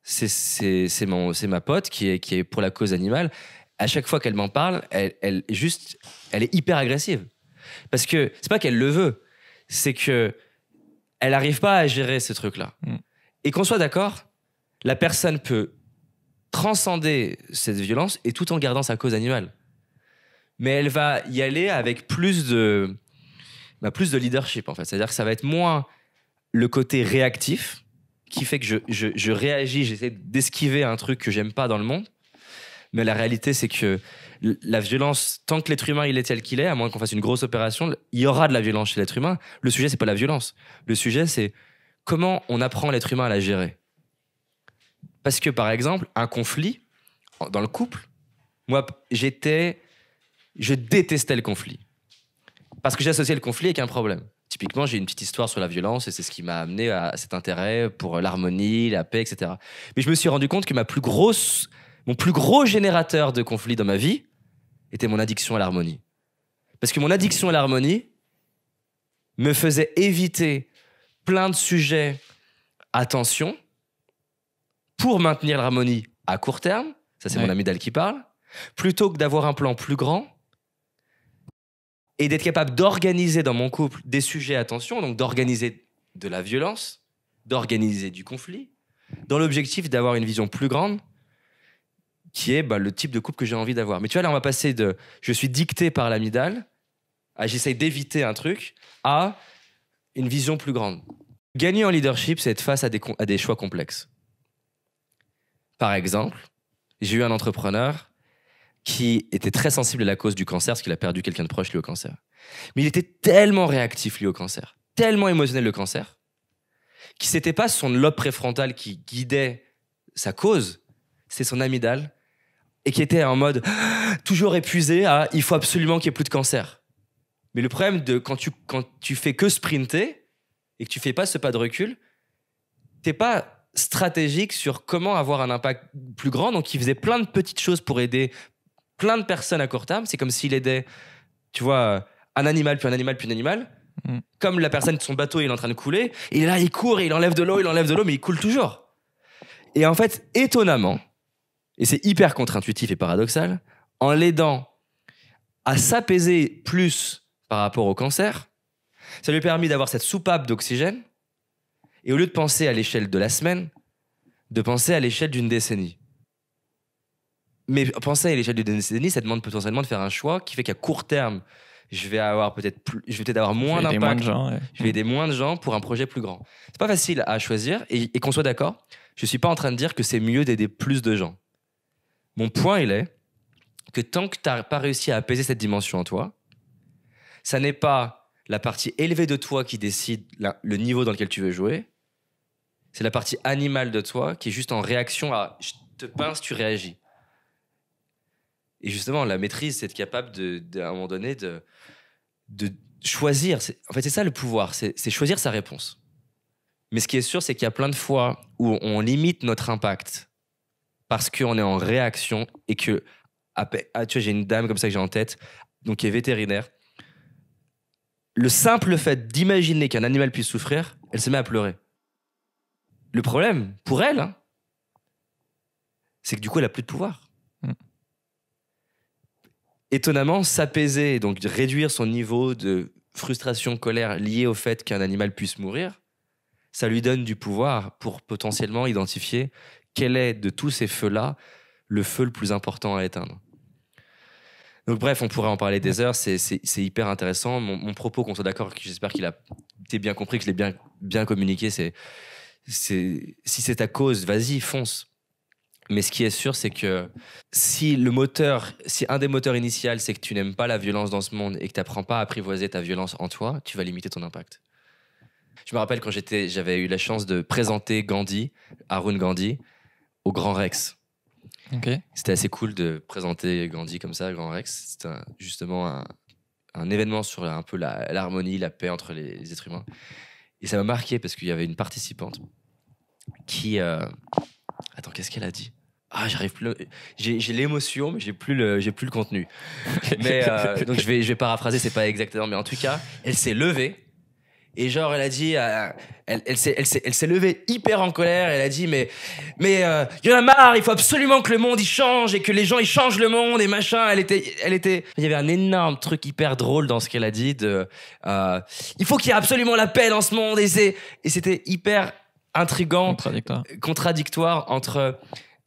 c'est ma pote qui est pour la cause animale. À chaque fois qu'elle m'en parle, elle est hyper agressive. Parce que c'est pas qu'elle le veut, c'est que elle n'arrive pas à gérer ce truc-là. Et qu'on soit d'accord, la personne peut transcender cette violence et tout en gardant sa cause animale. Mais elle va y aller avec plus de leadership, en fait. C'est-à-dire que ça va être moins le côté réactif qui fait que je réagis, j'essaie d'esquiver un truc que j'aime pas dans le monde. Mais la réalité, c'est que la violence, tant que l'être humain il est tel qu'il est, à moins qu'on fasse une grosse opération, il y aura de la violence chez l'être humain. Le sujet, c'est pas la violence. Le sujet, c'est comment on apprend l'être humain à la gérer. Parce que, par exemple, un conflit dans le couple, moi, je détestais le conflit. Parce que j'associais le conflit avec un problème. Typiquement, j'ai une petite histoire sur la violence et c'est ce qui m'a amené à cet intérêt pour l'harmonie, la paix, etc. Mais je me suis rendu compte que mon plus gros générateur de conflits dans ma vie était mon addiction à l'harmonie. Parce que mon addiction à l'harmonie me faisait éviter plein de sujets à tension pour maintenir l'harmonie à court terme. Ça, c'est mon amygdale qui parle. Plutôt que d'avoir un plan plus grand et d'être capable d'organiser dans mon couple des sujets à tension, donc d'organiser de la violence, d'organiser du conflit, dans l'objectif d'avoir une vision plus grande qui est le type de couple que j'ai envie d'avoir. Mais tu vois, là, on va passer de « je suis dicté par l'amygdale » à « j'essaye d'éviter un truc » à une vision plus grande. Gagner en leadership, c'est être face à des choix complexes. Par exemple, j'ai eu un entrepreneur qui était très sensible à la cause du cancer parce qu'il a perdu quelqu'un de proche lié au cancer. Mais il était tellement réactif lié au cancer, tellement émotionnel le cancer, que c'était pas son lobe préfrontal qui guidait sa cause, c'est son amygdale, et qui était en mode toujours épuisé à il faut absolument qu'il n'y ait plus de cancer. Mais le problème de quand tu fais que sprinter et que tu fais pas ce pas de recul, t'es pas stratégique sur comment avoir un impact plus grand. Donc il faisait plein de petites choses pour aider plein de personnes à court terme. C'est comme s'il aidait, tu vois, un animal, puis un animal, puis un animal. Comme la personne, son bateau il est en train de couler, il est là, il court, et il enlève de l'eau, mais il coule toujours. Et en fait, étonnamment, et c'est hyper contre-intuitif et paradoxal, en l'aidant à s'apaiser plus par rapport au cancer, ça lui a permis d'avoir cette soupape d'oxygène, et au lieu de penser à l'échelle de la semaine, de penser à l'échelle d'une décennie. Mais penser à l'échelle d'une décennie, ça demande potentiellement de faire un choix qui fait qu'à court terme, je vais peut-être avoir moins d'impact. Je vais aider moins de gens pour un projet plus grand. C'est pas facile à choisir, et qu'on soit d'accord, je suis pas en train de dire que c'est mieux d'aider plus de gens. Mon point, il est que tant que tu n'as pas réussi à apaiser cette dimension en toi, ça n'est pas la partie élevée de toi qui décide le niveau dans lequel tu veux jouer, c'est la partie animale de toi qui est juste en réaction à « je te pince, tu réagis ». Et justement, la maîtrise, c'est être capable à un moment donné de choisir. En fait, c'est ça le pouvoir, c'est choisir sa réponse. Mais ce qui est sûr, c'est qu'il y a plein de fois où on limite notre impact parce qu'on est en réaction et que, tu vois, j'ai une dame comme ça que j'ai en tête, donc qui est vétérinaire. Le simple fait d'imaginer qu'un animal puisse souffrir, elle se met à pleurer. Le problème, pour elle, c'est que du coup, elle n'a plus de pouvoir. Étonnamment, s'apaiser, donc réduire son niveau de frustration, colère lié au fait qu'un animal puisse mourir, ça lui donne du pouvoir pour potentiellement identifier quel est de tous ces feux-là le feu le plus important à éteindre. Donc bref, on pourrait en parler des heures, c'est hyper intéressant. Mon propos, qu'on soit d'accord, j'espère qu'il a été bien compris, que je l'ai bien communiqué, si c'est ta cause, vas-y, fonce. Mais ce qui est sûr, c'est que si un des moteurs initiaux, c'est que tu n'aimes pas la violence dans ce monde et que tu n'apprends pas à apprivoiser ta violence en toi, tu vas limiter ton impact. Je me rappelle quand j'avais eu la chance de présenter Arun Gandhi, au Grand Rex. Okay. C'était assez cool de présenter Gandhi comme ça, Grand Rex. C'était justement un événement sur un peu l'harmonie, la paix entre les êtres humains. Et ça m'a marqué parce qu'il y avait une participante qui... Attends, qu'est-ce qu'elle a dit ? j'arrive plus. J'ai l'émotion, mais j'ai plus le contenu. Mais donc je vais paraphraser, c'est pas exactement, mais en tout cas, elle s'est levée. Et genre, elle a dit, elle s'est levée hyper en colère. Elle a dit, mais, y en a marre. Il faut absolument que le monde il change et que les gens ils changent le monde et machin. Elle était. Il y avait un énorme truc hyper drôle dans ce qu'elle a dit. Il faut qu'il y ait absolument la paix dans ce monde et c'était hyper intriguant, contradictoire entre.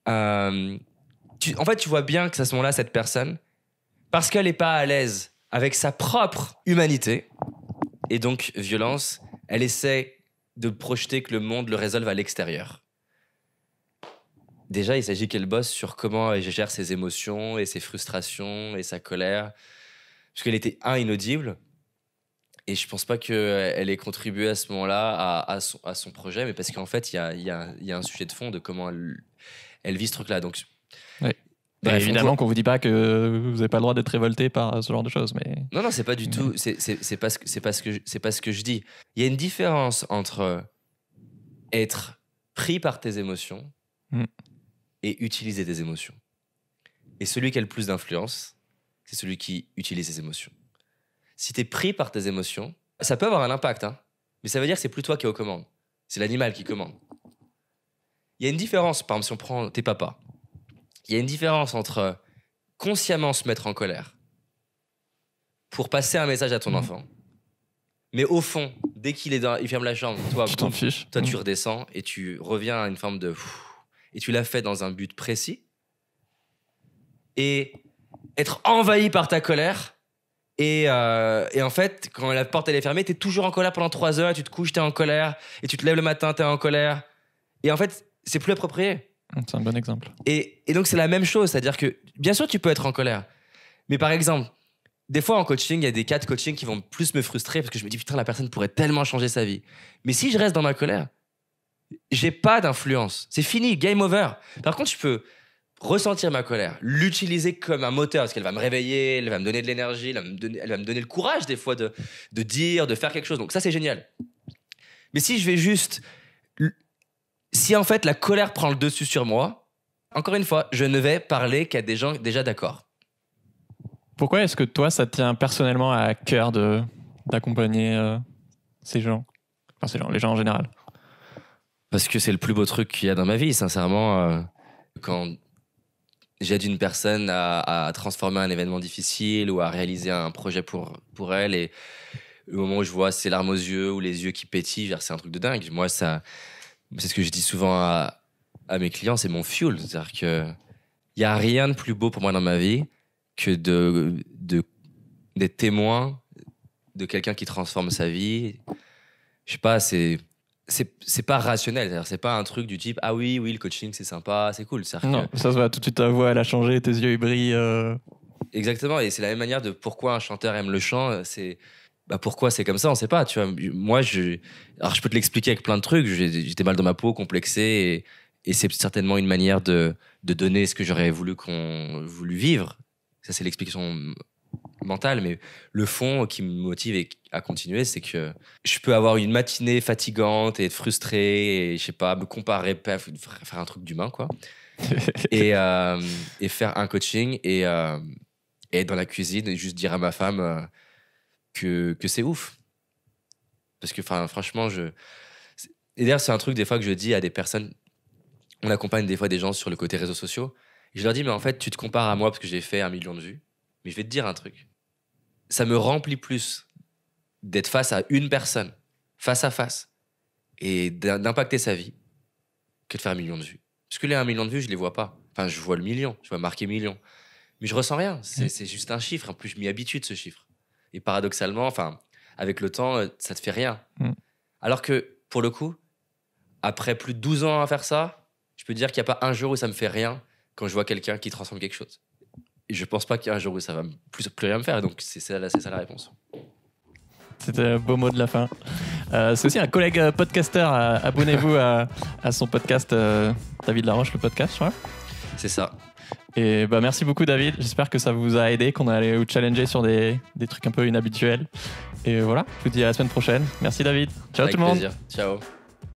En fait, tu vois bien que à ce moment-là, cette personne, parce qu'elle est pas à l'aise avec sa propre humanité. Et donc, violence, elle essaie de projeter que le monde le résolve à l'extérieur. Déjà, il s'agit qu'elle bosse sur comment elle gère ses émotions et ses frustrations et sa colère. Parce qu'elle était, inaudible. Et je pense pas qu'elle ait contribué à ce moment-là à son projet, mais parce qu'en fait, il y a un sujet de fond de comment elle vit ce truc-là. Donc, oui. Bref, évidemment qu'on vous dit pas que vous n'avez pas le droit d'être révolté par ce genre de choses, mais non, c'est pas du tout. C'est pas ce que je dis. Il y a une différence entre être pris par tes émotions et utiliser tes émotions. Et celui qui a le plus d'influence, c'est celui qui utilise ses émotions. Si t'es pris par tes émotions, ça peut avoir un impact, hein, mais ça veut dire que c'est plus toi qui es aux commandes. C'est l'animal qui commande. Il y a une différence, par exemple, si on prend tes papas. Il y a une différence entre consciemment se mettre en colère pour passer un message à ton enfant, mais au fond, dès qu'il ferme la chambre, toi, tu t'en fiches. Toi, tu redescends et tu reviens à une forme de... Et tu l'as fait dans un but précis. Et être envahi par ta colère. Et en fait, quand la porte elle est fermée, t'es toujours en colère pendant 3 heures, tu te couches, t'es en colère, et tu te lèves le matin, t'es en colère. Et en fait, c'est plus approprié. C'est un bon exemple. Et donc, c'est la même chose. C'est-à-dire que, bien sûr, tu peux être en colère. Mais par exemple, des fois en coaching, il y a des cas de coaching qui vont plus me frustrer parce que je me dis, putain, la personne pourrait tellement changer sa vie. Mais si je reste dans ma colère, j'ai pas d'influence. C'est fini, game over. Par contre, je peux ressentir ma colère, l'utiliser comme un moteur parce qu'elle va me réveiller, elle va me donner de l'énergie, elle va me donner le courage des fois de dire, de faire quelque chose. Donc ça, c'est génial. Mais si je vais juste... Si en fait la colère prend le dessus sur moi, encore une fois, je ne vais parler qu'à des gens déjà d'accord. Pourquoi est-ce que toi, ça te tient personnellement à cœur d'accompagner ces gens, les gens en général? Parce que c'est le plus beau truc qu'il y a dans ma vie, sincèrement. Quand j'aide une personne à transformer un événement difficile ou à réaliser un projet pour elle, et le moment où je vois ses larmes aux yeux ou les yeux qui pétillent, c'est un truc de dingue. Moi, c'est ce que je dis souvent à mes clients, c'est mon fuel. C'est-à-dire qu'il n'y a rien de plus beau pour moi dans ma vie que d'être témoin de quelqu'un qui transforme sa vie. Je sais pas, c'est pas rationnel. C'est-à-dire, c'est pas un truc du type, ah oui, le coaching, c'est sympa, c'est cool. Non, ça se voit tout de suite, ta voix, elle a changé, tes yeux, ils brillent. Exactement, et c'est la même manière de pourquoi un chanteur aime le chant, c'est... pourquoi c'est comme ça, on sait pas, tu vois. Moi, alors je peux te l'expliquer avec plein de trucs. J'étais mal dans ma peau, complexé, et c'est certainement une manière de donner ce que j'aurais voulu vivre. Ça, c'est l'explication mentale, mais le fond qui me motive à continuer, c'est que je peux avoir une matinée fatigante et être frustré, et je sais pas, me comparer, faire un truc d'humain, quoi. et faire un coaching et être dans la cuisine et juste dire à ma femme que c'est ouf. Parce que franchement, et d'ailleurs, c'est un truc des fois que je dis à des personnes. On accompagne des fois des gens sur le côté réseaux sociaux. Et je leur dis, mais en fait, tu te compares à moi parce que j'ai fait 1 million de vues. Mais je vais te dire un truc. Ça me remplit plus d'être face à une personne, face à face, et d'impacter sa vie, que de faire 1 million de vues. Parce que les 1 million de vues, je les vois pas. Enfin, je vois le million, je vois marqué million. Mais je ressens rien. C'est juste un chiffre. En plus, je m'y habitue de ce chiffre. Et paradoxalement, avec le temps, ça te fait rien. Alors que, pour le coup, après plus de 12 ans à faire ça, je peux dire qu'il n'y a pas un jour où ça me fait rien quand je vois quelqu'un qui transforme quelque chose. Et je pense pas qu'il y a un jour où ça va plus rien me faire. Donc, c'est ça la réponse. C'était un beau mot de la fin. C'est aussi un collègue podcasteur. Abonnez-vous à son podcast, David Laroche, le podcast, je crois. C'est ça. Et merci beaucoup, David. J'espère que ça vous a aidé, qu'on allait vous challenger sur des trucs un peu inhabituels. Et voilà, je vous dis à la semaine prochaine. Merci, David. Ciao, tout le monde. Avec plaisir. Ciao.